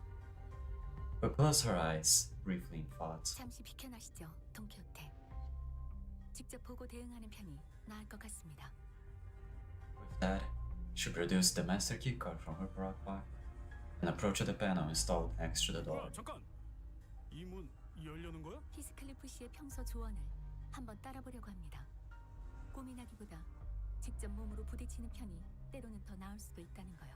who closed her eyes briefly in thought. 잠시 비켜나시죠, 돈키호테. 직접 보고 대응하는 편이 나을 것 같습니다. With that, she produced the master key card from her backpack and approached the panel installed next to the door. 뭐야, 잠깐! 이 문 열려는 거야? 히스클리프 씨의 평소 조언을 한번 따라보려고 합니다. 고민하기보다 직접 몸으로 부딪히는 편이 때로는 더 나을 수도 있다는 거요.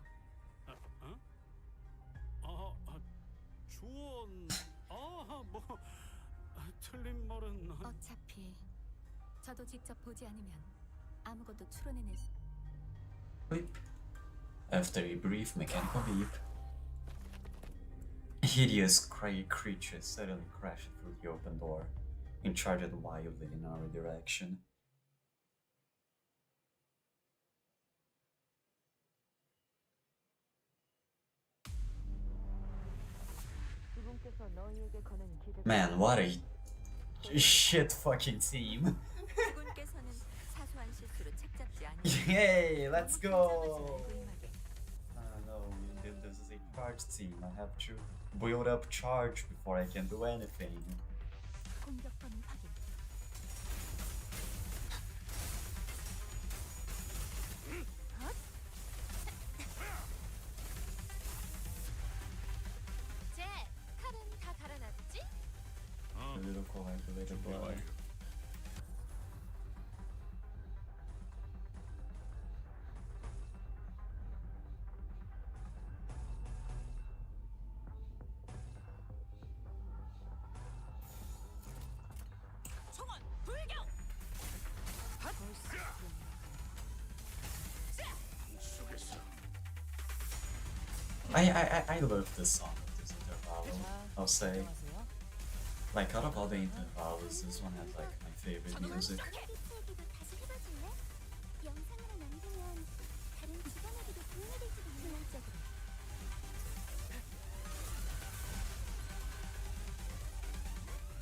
조언... 틀린 말은... 어차피 저도 직접 보지 않으면 아무것도 추론해낼 수... Beep. After a brief mechanical beep, a hideous gray creature suddenly crashed through the open door and charged wildly in our direction. Man, what a shit fucking team. 그분께서는 사소한 실수로 책 잡지 않으 Yay, let's go! No, this is a charge team. I have to build up charge before I can do anything. 공격 범위 확인. 제 칼은 다 달아놨지? A little coagulated blood. 총원 불경! I love this song of this interval, I'll say. Like, out of all the intervals, this one has like my favorite music. 얘기도 다시 해봐줄래? 영상으로 남기면 다른 직원에게도 도움이 될지도 몰라.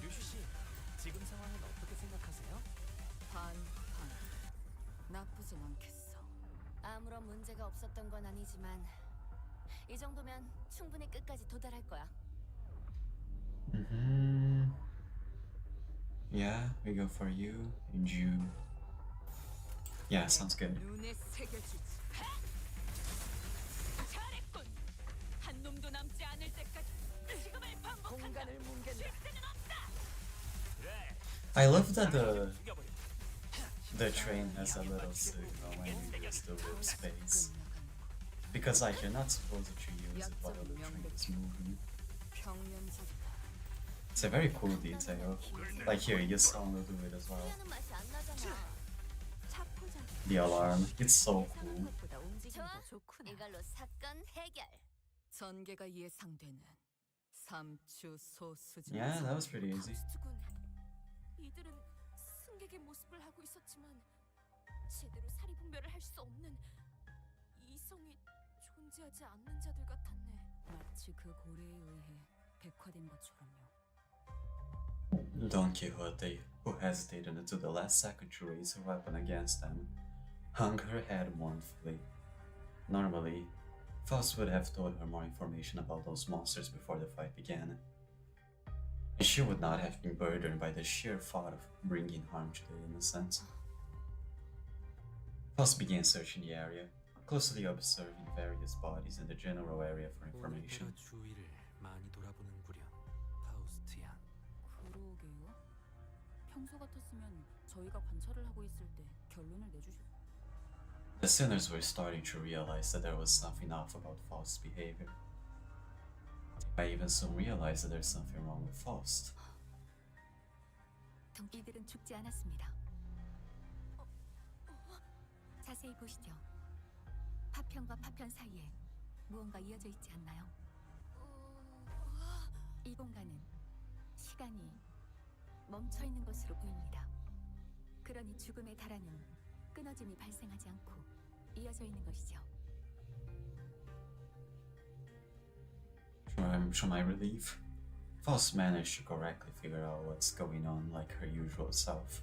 류슈 씨, 지금 상황은 어떻게 생각하세요? 반. 나쁘진 않겠어. 아무런 문제가 없었던 건 아니지만 이 정도면 충분히 끝까지 도달할 거야. Yeah, we go for you and you. Yeah, sounds good. 눈에 새겨주지. 잘했군. 한 놈도 남지 않을 때까지 지금을 반복한다. 공간을 뭉갠다. I love that the train has a little signal when you use the whip space. Because like you're not supposed to use it while the train is moving. 평면적이다. It's a very cool detail. Like here, your song will do it as well. 후회하는 맛이 안 나잖아. 차포자. the alarm. It's so cool. 것보다 움직임이 좋아. 더 좋구나. 이걸로 사건 해결. 전개가 예상되는 삼추 소수지. Yeah, that was pretty easy. 파우스트군, 이들은 승객의 모습을 하고 있었지만 제대로 사리 분별을 할 수 없는 이성이 존재하지 않는 자들 같았네. 마치 그 고래에 의해 백화된 것처럼요. Don Quixote, who hesitated until the last second to raise her weapon against them, hung her head mournfully. Normally, Faust would have told her more information about those monsters before the fight began, and she would not have been burdened by the sheer thought of bringing harm to the innocent. Faust began searching the area, closely observing various bodies in the general area for information. 오늘따라 주위를 많이 돌아보는구려, 파우스트야. 그러게요. 평소 같았으면 저희가 관찰을 하고 있을 때 결론을 내주실. The sinners were starting to realize that there was something off about Faust's behavior. They might even soon realize that there's something wrong with Faust. 이들은 죽지 않았습니다. 자세히 보시죠. 파편과 파편 사이에 무언가 이어져 있지 않나요? 이 공간은 시간이 멈춰 있는 것으로 보입니다. 그러니 죽음에 달하는 끊어짐이 발생하지 않고 이어져 있는 것이죠. To my relief, Faust managed to correctly figure out what's going on like her usual self,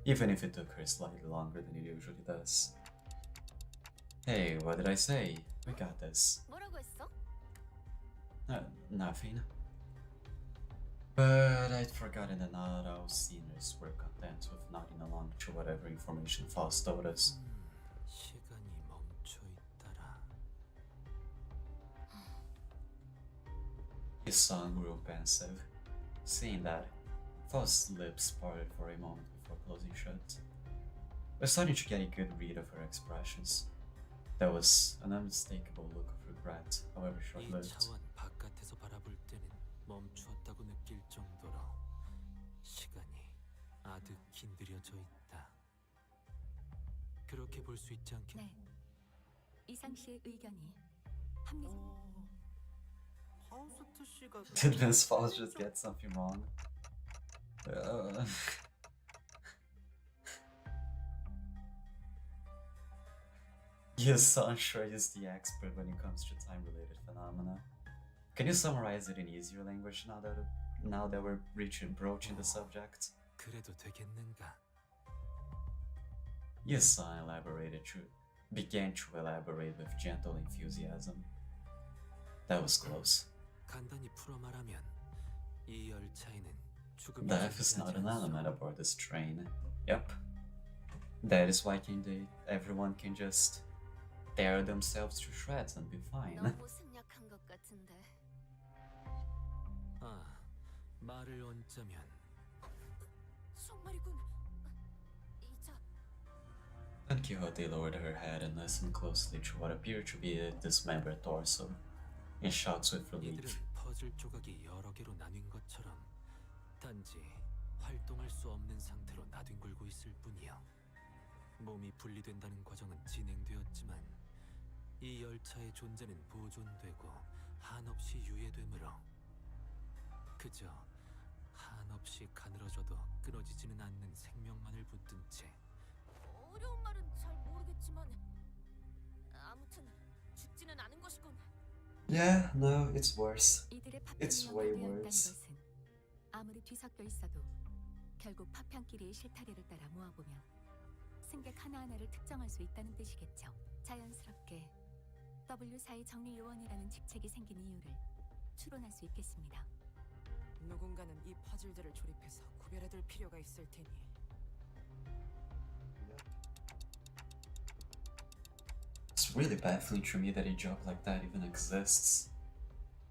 even if it took her slightly longer than it usually does. Hey, what did I say? We got this. 뭐라고 했어? Nothing. But I'd forgotten that not all sinners were content with nodding along to whatever information Faust told us. 시간이 멈춰 있더라. His son grew pensive. Seeing that, Faust's lips parted for a moment before closing shut. We're starting to get a good read of her expressions. There was an unmistakable look of regret, however 이 short-lived. 차원 바깥에서 바라볼 때는 멈추었다고 느낄 정도로 시간이 아득히 느려져 있다. 그렇게 볼 수 있지 않겠? 네. 이상 씨의 의견이 합리적. 파우스트 씨가 Did Miss Faust just get something wrong? Your son sure is the expert when it comes to time-related phenomena. Can you summarize it in easier language now that we're broaching the subject? 그래도 되겠는가? Your son began to elaborate with gentle enthusiasm. That was close. 간단히 풀어 말하면 이 열차에는 죽음이 Death is not an 존재하지 element 않소. aboard this train. Yep. That is why everyone can just tear themselves to shreds and be fine. 너무 생략한 것 같은데. 아, 말을 얹자면 정말이군. 이자 Don Quixote lowered her head and listened closely to what appeared to be a dismembered torso, and shouts with 이들은 relief. 퍼즐 조각이 여러 개로 나뉜 것처럼 단지 활동할 수 없는 상태로 나뒹굴고 있을 뿐이요. 몸이 분리된다는 과정은 진행되었지만 이 열차의 존재는 보존되고 한없이 유예되므로 그저 한없이 가늘어져도 끊어지지는 않는 생명만을 붙든 채 어려운 말은 잘 모르겠지만 아무튼 죽지는 않은 것이군. Yeah, no, it's worse. 이들의 It's 파편이 way 연결되었다는 worse. 것은 아무리 뒤섞여 있어도 결국 파편끼리의 실타래를 따라 모아보면 승객 하나하나를 특정할 수 있다는 뜻이겠죠. 자연스럽게 W4의 정리요원이라는 직책이 생긴 이유를 추론할 수 있겠습니다. 누군가는 이 퍼즐들을 조립해서 구별해둘 필요가 있을 테니. It's really baffling to me that a job like that even exists.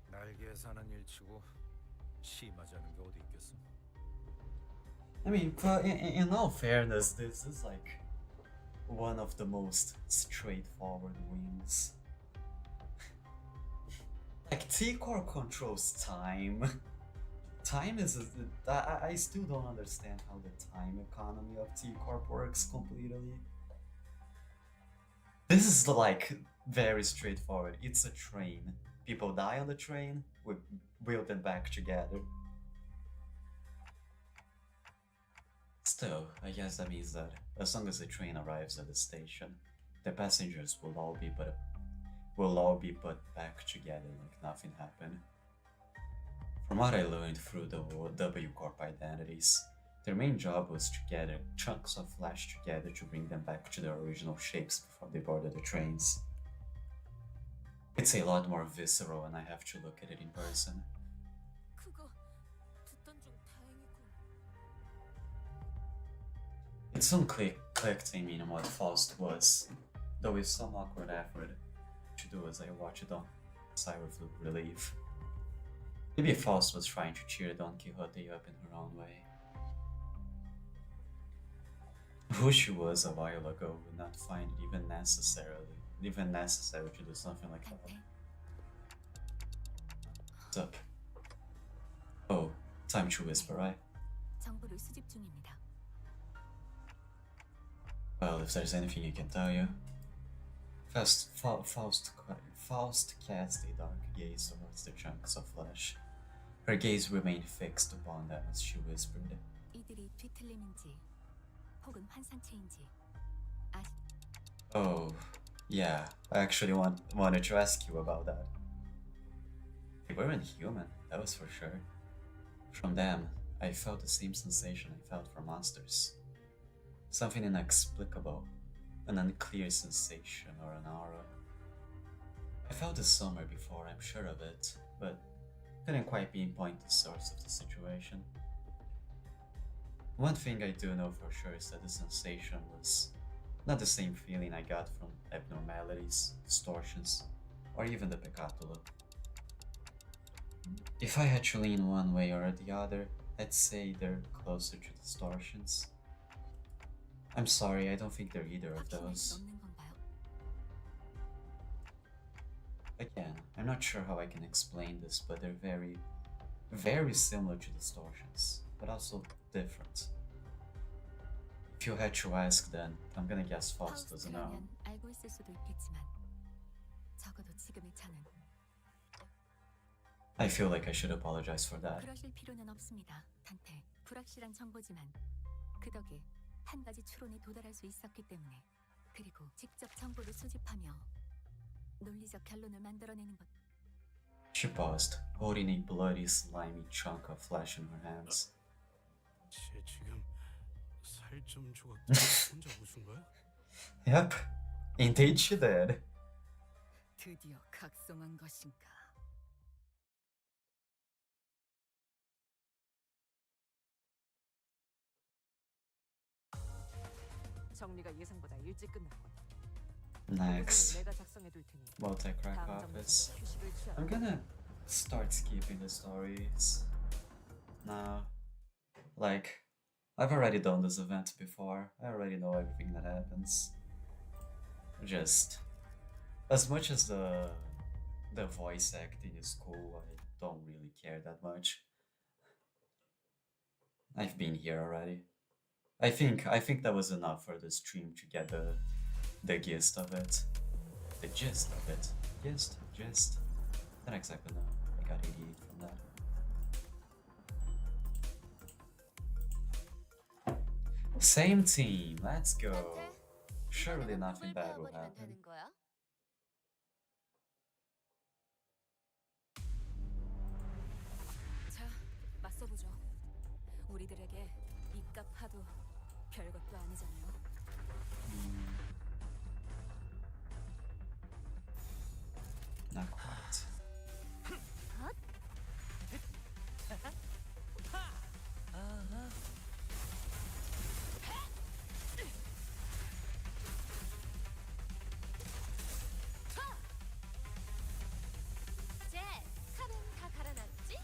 날개에 사는 일치고 심하지 않은 게 어디 있겠어? I mean, but in all fairness, this is like one of the most straightforward wings. Like, T-Core controls time. Time is... I still don't understand how the time economy of T-Corp works completely. This is like very straightforward. It's a train. People die on the train, we build them back together. Still, I guess that means that as long as the train arrives at the station, the passengers will all be put back together like nothing happened. From what I learned through the W Corp identities, their main job was to gather chunks of flesh together to bring them back to their original shapes before they boarded the trains. It's a lot more visceral and I have to look at it in person. 그거 듣던 중 다행이군. It soon clicked in me what Faust was, though with some awkward effort to do as I watched it on sigh with relief. Maybe Faust was trying to cheer Don Quixote up in her own way. Who she was a while ago would not find it even necessary to do something like that. What's up? Oh, time to whisper, right? 정보를 수집 중입니다. Well, if there's anything I can tell you. Faust cast a dark gaze towards the chunks of flesh. Her gaze remained fixed upon them as she whispered. 이들이 뒤틀림인지 혹은 환상체인지 Oh, yeah. I actually wanted to ask you about that. They weren't human, that was for sure. From them, I felt the same sensation I felt from monsters. Something inexplicable, an unclear sensation or an aura. I felt this somewhere before, I'm sure of it, but couldn't quite pinpoint the source of the situation. One thing I do know for sure is that the sensation was not the same feeling I got from abnormalities, distortions, or even the peccatolo. If I had to lean one way or the other, I'd say they're closer to distortions. I'm sorry, I don't think they're either of those. Again, I'm not sure how I can explain this, but they're very, very similar to distortions, but also different. If you had to ask, then I'm gonna guess Faust doesn't know. 알고 있을 수도 있겠지만 적어도 지금의 저는 I feel like I should apologize for that. 그러실 필요는 없습니다. 단테 불확실한 정보지만 그 덕에 한 가지 추론에 도달할 수 있었기 때문에 그리고 직접 정보를 수집하며 논리적 결론을 만들어내는 것. She paused, holding a bloody, slimy chunk of flesh in her hands. 쟤 지금 살점 조각 혼자 웃은 거야? Yep, indeed she did. 드디어 각성한 것인가? 정리가 예상보다 일찍 끝났군. Next, 내가 작성해둘 테니 multi-crack office. I'm gonna start skipping the stories now. Like, I've already done this event before. I already know everything that happens. Just as much as the voice acting is cool, I don't really care that much. I've been here already. I think that was enough for the stream to get the gist of it. The gist of it. Gist. Not exactly know. I got 88 from that. Same team, let's go. Surely nothing bad will happen. 되는 거야? 자, 맞서보죠. 우리들에게 이깟 파도 별것도 아니잖아요. Not quite. 쟤 칼은 다 갈아놨지?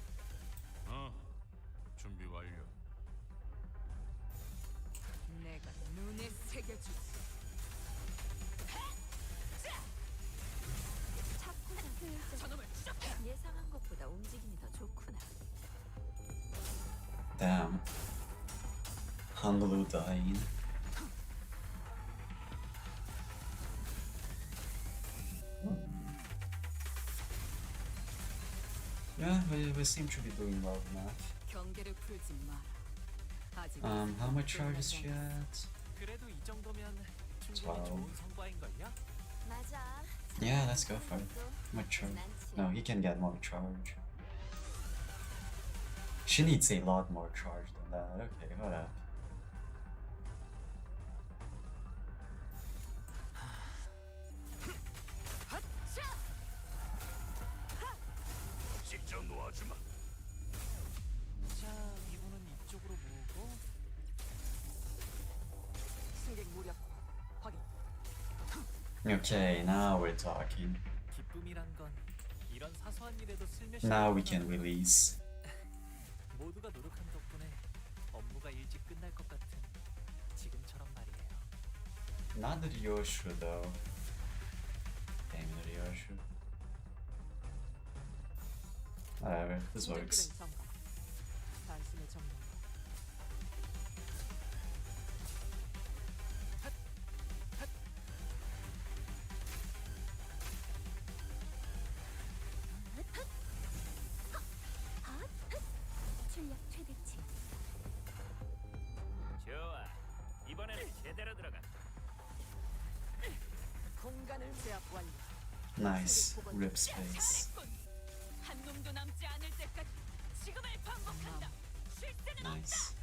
준비 완료. 내가 눈에 새겨주지. 저놈을 추적해! 예상한 것보다 움직임이 더 좋구나. Damn. Hangulu dying. Yeah, we seem to be doing well enough. 경계를 풀지 마라. 아직 How much charges she at? 그래도 이 정도면 충분히 와우. 좋은 성과인걸요? 맞아. Yeah, let's go for it. How much charge? No, he can get more charge. She needs a lot more charge than that. Okay, hold up. 직접 놓아주마. 자, 이분은 이쪽으로 모으고 승객 무력 확인. Okay, now we're talking. 기쁨이란 건 이런 사소한 일에도 슬며시 Now we can release. 모두가 노력한 덕분에 업무가 일찍 끝날 것 같은 지금처럼 말이에요. Not the Ryoshu though. Damn the Ryoshu. Whatever, this works. 운전 기능 점검. 단숨에 점령. 출력 최대치. 좋아. 이번에는 제대로 들어가. 공간을 제압 완료. Nice. Rip space. 한 놈도 남지 않을 때까지 지금을 반복한다. 쉴 때는 Nice.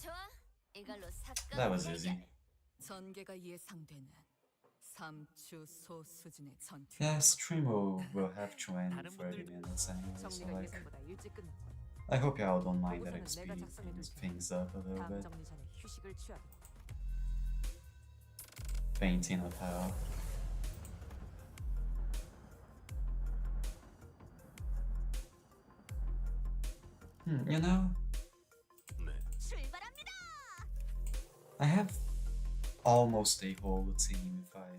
좋아. 이걸로 사건 That was easy. 전개가 예상되는 3추소 수준의 전투. Yeah, stream will have to end in 30 minutes anyway, so 정리가 like, 예상보다 일찍 끝났고. I hope y'all don't mind that I 보고서는 speed 내가 작성해 things up a little 다음 bit. 정리 전에 휴식을 취하고. Fainting of hell. You know, 출발합니다. I have almost a whole team if I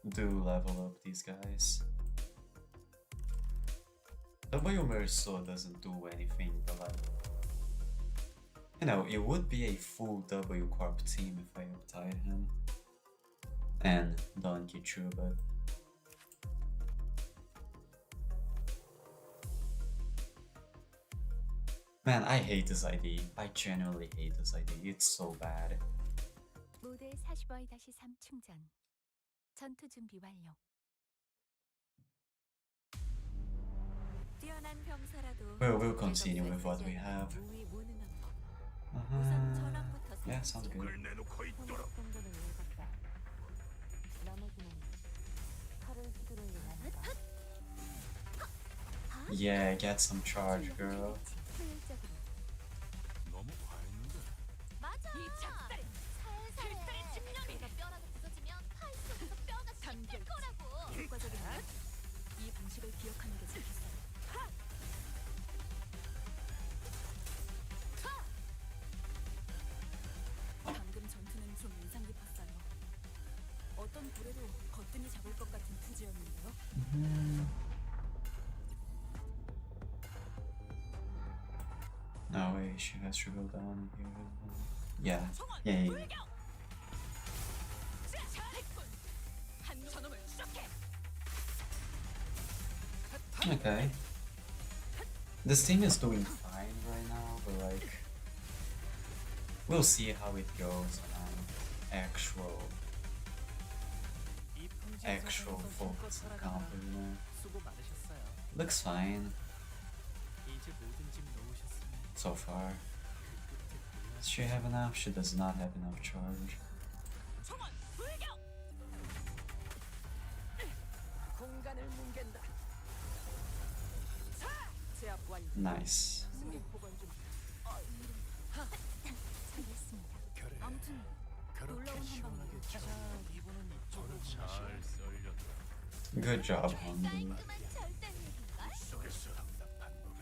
do level up these guys. W Merso doesn't do anything, but like, you know, it would be a full W Corp team if I uptied him. And Donkey Chu, but man, I hate this ID. I genuinely hate this ID. It's so bad. 모드 45-3 충전. 전투 준비 완료. 뛰어난 병사라도 We'll continue with what we have. 무위 무능한 법. Uh-huh. 우선 전황부터 Yeah, sounds good. 을 내놓고 있도록. 정도는 읽었다. 나머지는 칼을 휘두를 일합니다. Yeah, get some charge, girl. 효율적으로. 너무 과했는데. 맞아. 이 작살이 살살해. 필살의 집념이. 내가 뼈라도 부서지면 파이 속에서 뼈가 씹힐 거라고. 효과적인 이 방식을 기억하는 게 좋겠어요. 방금 전투는 좀 인상 깊었어요. 어떤 고래도 거뜬히 잡을 것 같은 투지였는데요. No way, she has to go down here. Yeah, yeah, yeah. 잘했군. 한 저놈을 추적해. Okay. This team is doing fine right now, but like, we'll see how it goes on actual 이 풍지 actual 사선에서 focus 힘껏 encounter, 살아가느라 you know. 수고 많으셨어요. Looks fine 이제 모든 짐 놓으셨으니 so far. 그 끝에 Does she have enough? She does not have enough charge. 총원 불격. 공간을 뭉갠다. 제압 완료. Nice. 승객 보건 중. 잘했습니다. 그래. 아무튼 그렇게 놀라운 시원하게 한방이에요. 쳐. 이분은 이쪽으로 잘 썰렸다. Good job, Hondu. 깔끔한 절단 얘기인걸? 속에서 답답한 놈.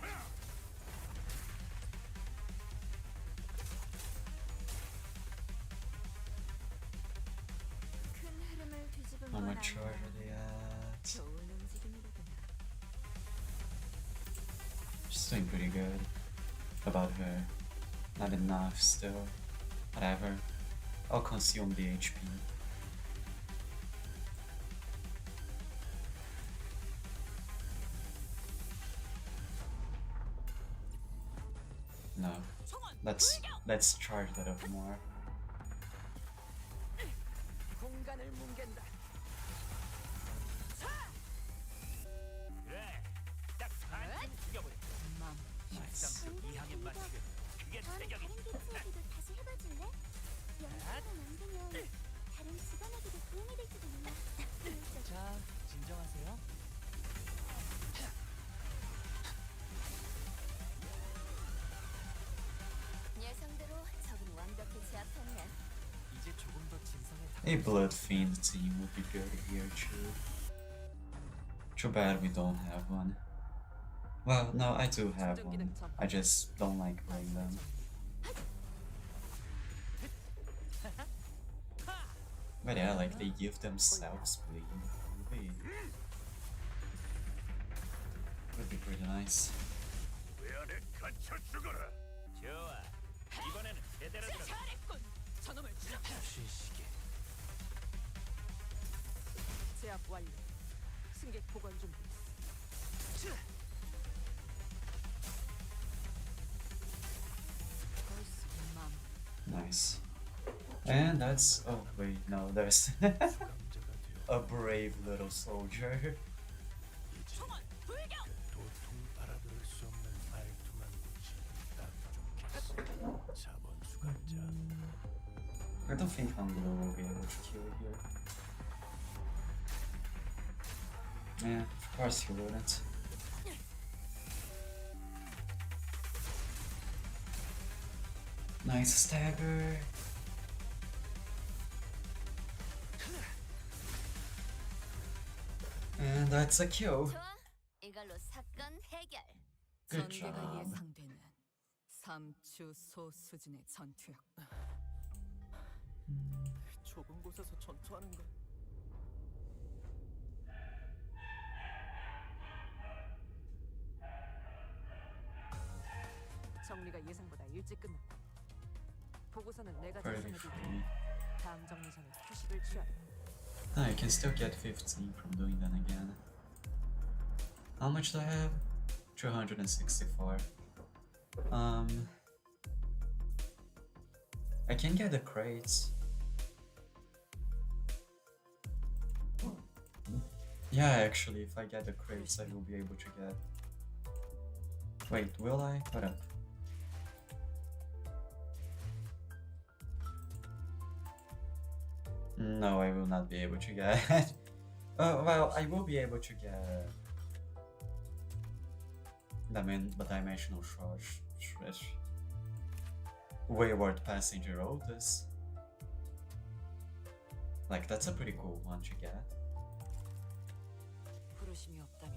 큰 흐름을 뒤집은 How 건 much charge 아니야. are they at? 좋은 움직임이로구나. She's doing pretty good. About her. Not enough still. Whatever. I'll consume the HP. No. Let's charge that up more. 공간을 뭉갠다. 그래, 딱 반쯤 죽여버려. Nice. 이항의 맛이거든. 그게 체격이. 다른 개체에게도 다시 해봐줄래? 연습을 만들면 다른 직원에게도 도움이 될지도 몰라. 자, 진정하세요. 예상대로 적은 완벽히 제압했네. 이제 조금 더 진성에 A Blood Fiend team would be good here too. Too bad we don't have one. Well, no, I do have one. I just don't like playing them. But yeah, like they give themselves bleed. Would be pretty nice. 왜 안에 갇혀 죽어라. 좋아. 이번에는 제대로 들어. 잘했군. 저놈을 쉬시게. 제압 완료. 승객 보관 준비. Nice. And that's... oh wait, no, there's a brave little soldier. 도통 알아들을 수 없는 말투만 붙이 딱 좋겠어. 자본수감자. I don't think Anglo will be able to kill here. Yeah, of course he wouldn't. Nice stagger. And that's a kill. 좋아, 이걸로 사건 해결. Good 전개가 job. 예상되는 3주 소수준의 전투력. 좁은 곳에서 전투하는 거. 정리가 예상보다 일찍 끝났다. 보고서는 내가 Very 작성해줄 테니 free. 다음 정리 전에 휴식을 취하라. No, you can still get 15 from doing that again. How much do I have? 264. I can get the crates. Yeah, actually, if I get the crates, I will be able to get... Wait, will I? Hold up. No, I will not be able to get... well, I will be able to get... the dimensional shred. Wayward Passenger Otis. Like, that's a pretty cool one to get. 부르심이 없다면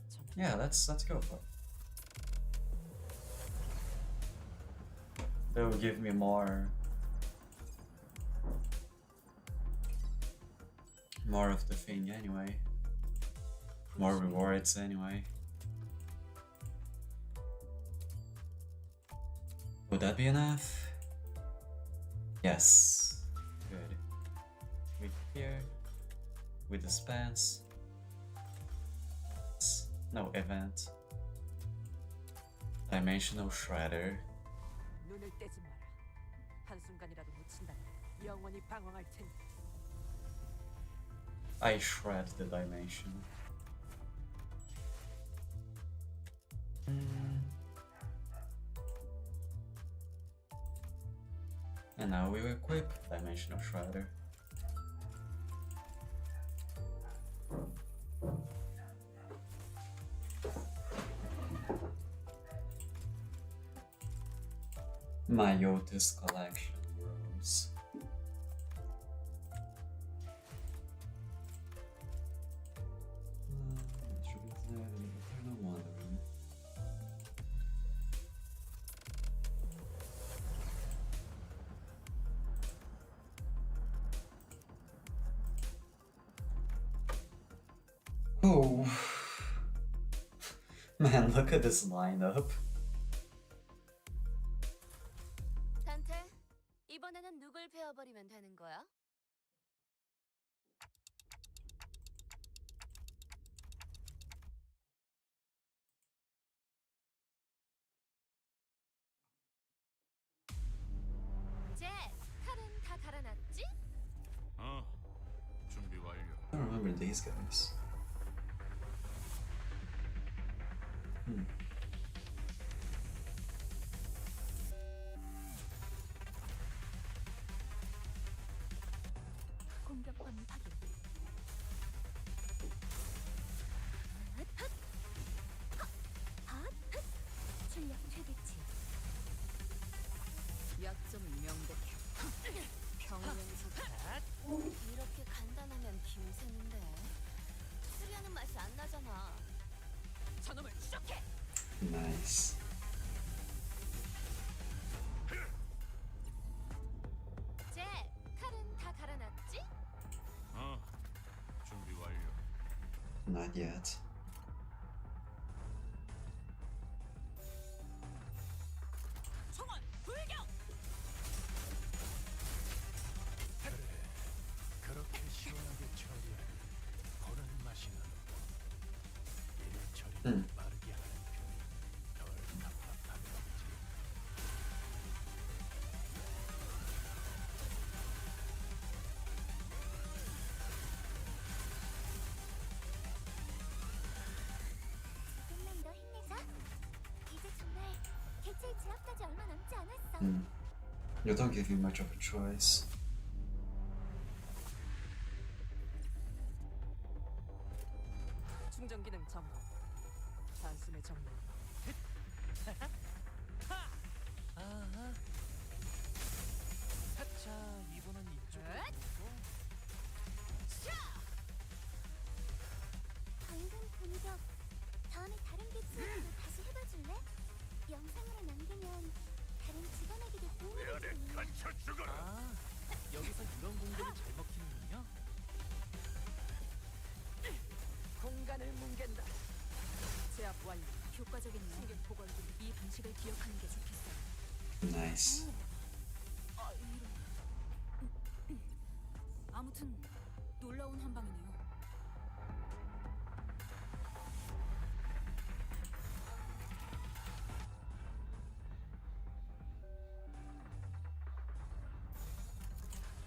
저는 Yeah, let's go for it. They will give me more of the thing anyway. More rewards anyway. Would that be enough? Yes. Good. With here. With dispense. No event. Dimensional Shredder. 눈을 떼지 마라. 한순간이라도 놓친다면 영원히 방황할 테니. I shred the dimension. And now we equip Dimensional Shredder. My Otis collection grows. Eternal Wandering. Oh man, look at this lineup. 단테, 이번에는 누굴 베어버리면 되는 거야? these guys. 공격 범위 확인. 출력 최대치. 약점 명백해. 평면소 이렇게 간단하면 김새는데 수리하는 맛이 안 나잖아. 저놈을 추적해. Nice. 잭, 칼은 다 갈아놨지? 준비 완료. Not yet. 총원 불격. 그렇게 시원하게 처리하니 보는 맛이 나는 일 처리를 빠르게 하는 편이 덜 답답하게 되지. 조금만 더 힘내자. 이제 정말 개체의 제압까지 얼마 남지 않았어. You don't give you much of a choice. 충전 기능 점검. 단숨에 정리. 아하. 자, 이번은 이쪽으로 보고. 방금 공격. 다음에 다른 개체로 다시 해봐줄래? 영상으로 남기면 다른 직원에게도 도움이 되거든요. 아, 여기서 이런 공격이 잘 먹히는군요. 공간을 뭉갠다. 제압 완료. 효과적이네요. 승객 보관 중. 이 방식을 기억하는 게 좋겠어요. Nice. 아무튼 놀라운 한방이네요.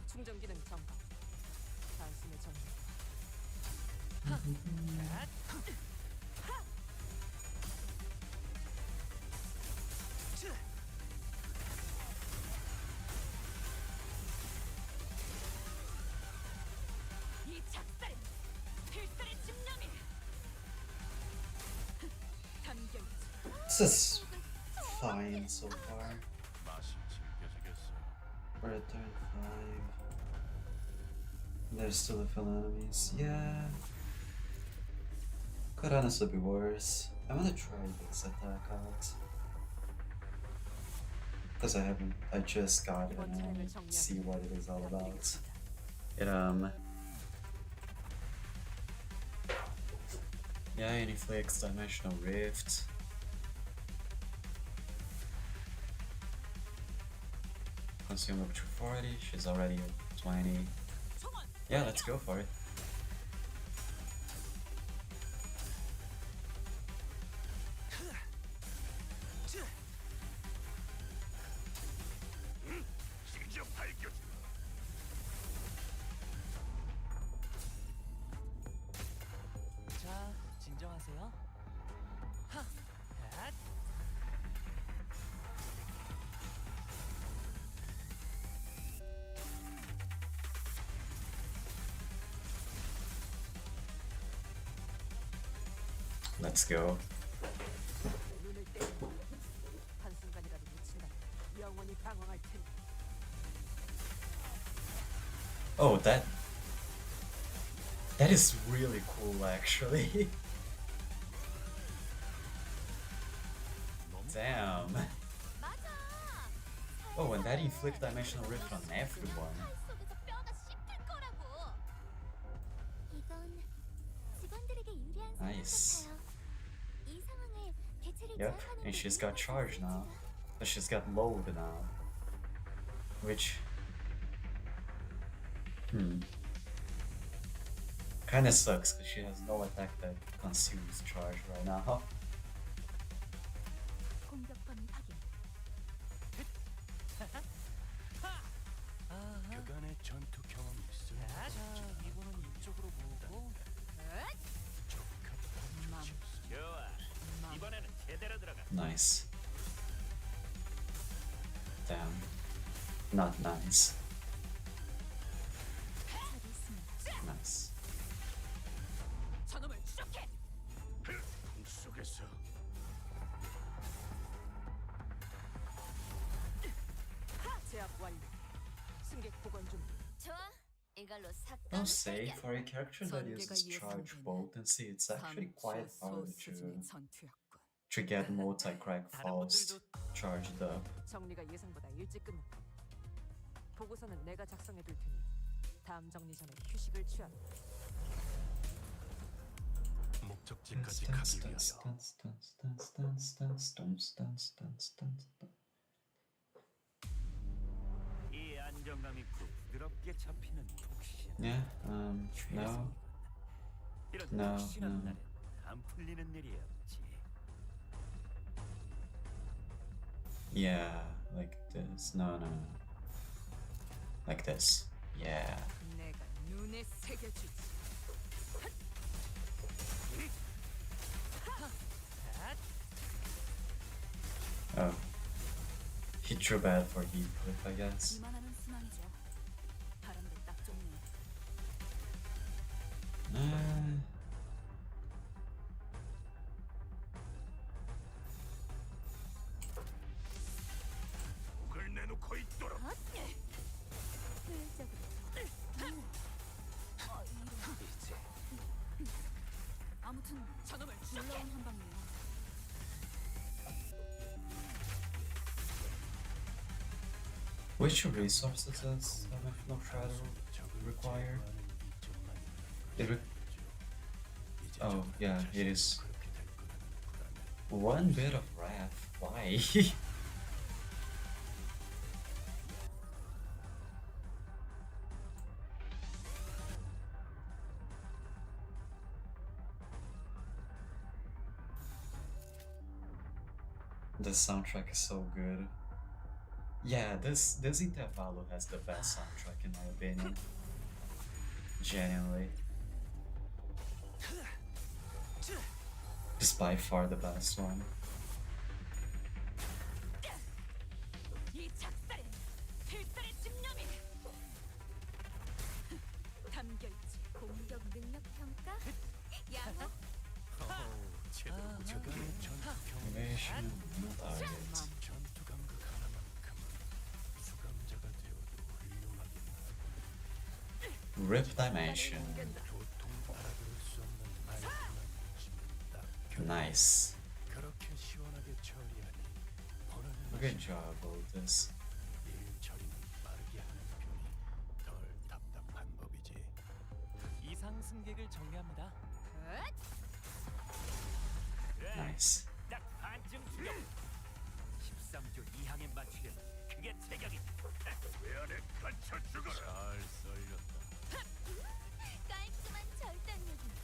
충전 기능 점검. 단숨에 정리. 이 작살은 필살의 집념이. 단결. This is fine so far. 맛이 즐겨지겠어. We're at turn 5. There's still a few enemies. Yeah. Could honestly be worse. I'm gonna try this attack out. Because I just got it and I wanna see what it is all about. It, yeah, it inflicts dimensional rift. Consume up to 40, she's already at 20. Yeah, let's go for it. 자, 진정하세요. 하, 핫. Let's go. 눈을 떼고 한순간이라도 놓친다. 영원히 방황할 테니. Oh, that is really cool actually. Damn. Oh, and that inflict dimensional rift on everyone. 속에서 뼈가 씹힐 거라고. 이건 직원들에게 유리한 상황 Nice. 같아요. 이 상황을 개체를 Yep, 제압하는 and 데 she's got 유용할 수 charge now. 있습니다. But she's got load now. Which... Kinda sucks, because she has no attack that consumes charge right now. 공격 범위 확인. 아하. 그간의 전투 경험이 있어. 자, 이번은 이쪽으로 보고. Nice. Damn. Not nice. Nice. 저놈을 추적해. 속에서 제압 완료. 승객 보건 중. 좋아. 이걸로 삭 I'll say for a character that uses charge 예상되는 potency, it's actually quite hard 수준의 전투였군. to get multi-crack 다른 fast 분들도 charged up. 정리가 예상보다 일찍 끝났다. 보고서는 내가 작성해 둘 테니 다음 정리 전에 휴식을 취하라. 목적지까지 가기 위하여 이 안정감이 부드럽게 잡히는 독신. Yeah, no. 이런 No, 독신한 no. 날엔 안 풀리는 일이었지. Yeah, like this. No, no, no. Like this. Yeah. 내가 눈에 새겨주지. Oh. He drew bad for Heathcliff, I guess. 이만하면 순항이죠. 바람도 딱 좋네요. 목을 내놓고 있도록. 아무튼 저놈을 놀라운 한 방이에요. Which resources does no shadow require? Oh, yeah, it is. One bit of wrath. Why? The soundtrack is so good. Yeah, this Intervalo has the best soundtrack in my opinion. Genuinely. It's by far the best one. 이 작살엔 필살의 집념이 담겨있지. 공격 능력 평가? 양호? Innovation, no target. 전투 감각 하나만큼 수감자가 되어도 훌륭하긴 Rip Dimension. 도통 알아들을 수 없는 말만 딱 Nice. 그렇게 시원하게 처리하니 보는 Good job, Otis. 일 처리는 빠르게 하는 편이 덜 답답한 법이지. 이상 승객을 정리합니다. Nice. 딱 반쯤 죽여. 13조 2항에 맞추려면 그게 체격이다. 왜 안에 갇혀 죽어라. 잘 썰렸다. 깔끔한 절단력인걸?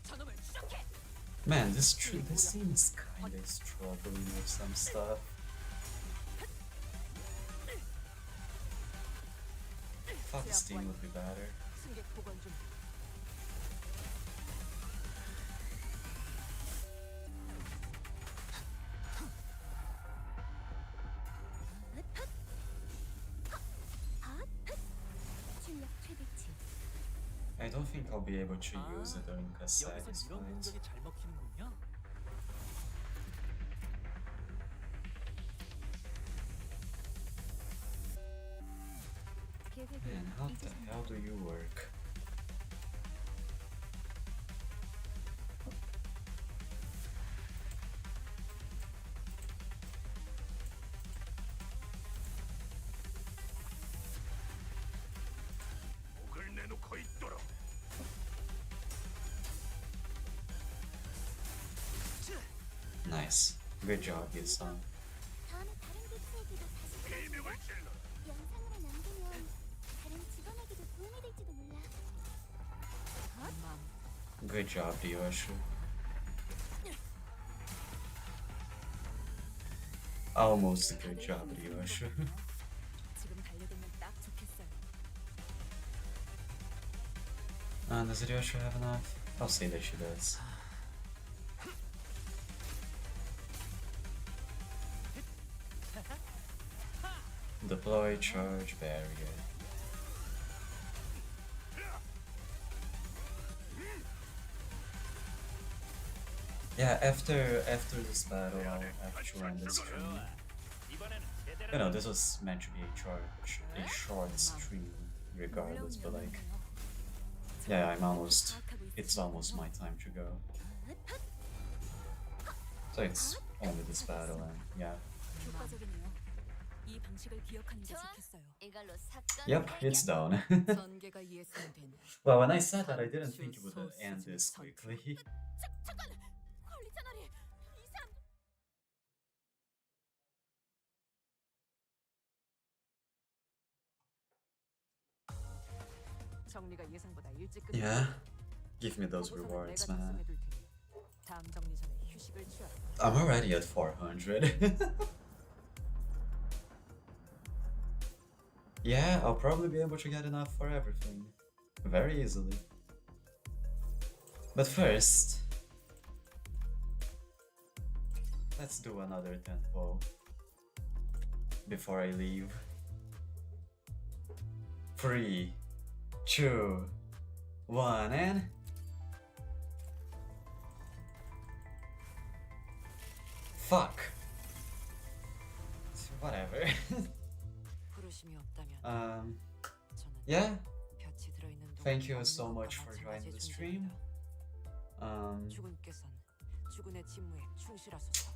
저놈을 추적해. Man, this scene is kinda struggling with some stuff. Thought this team would be better. 승객 보건 중. 출력 최대치. I don't think I'll be able to use it during 여기서 Kasai's 이런 fight. 공격이 잘 먹히는군요. Man, how the hell do you work? 목을 내놓고 있도록. Nice. Good job, you son. 다음에 다른 객수에게도 다시 비명을 질러. 영상으로 남기면 다른 직원에게도 도움이 될지도 몰라. Good job, Ryoshu. Almost a good job, Ryoshu. 지금 달려들면 딱 좋겠어요. Does Ryoshu have enough? I'll say that she does. Deploy charge barrier. Yeah, after this battle, I'll have to end the stream. You know, this was meant to be a short stream, regardless. But like, yeah, it's almost my time to go. So it's only this battle, and yeah. 효과적이네요. 이 방식을 기억하는 게 좋겠어요. 이걸로 사건 Yep, it's done. 전개가 이해했으면 되네. Well, when I said that, I didn't think it would end this quickly. 잠깐! 관리 채널이 이 사람 정리가 예상보다 일찍 끝. Yeah, give me those rewards, man. 다음 정리 전에 휴식을 취하. I'm already at 400. Yeah, I'll probably be able to get enough for everything. Very easily. But first, let's do another tempo before I leave. 3, 2, 1, and... Fuck. Whatever. Yeah. Thank you so much for joining the stream. 주군께서는 주군의 직무에 충실하소서.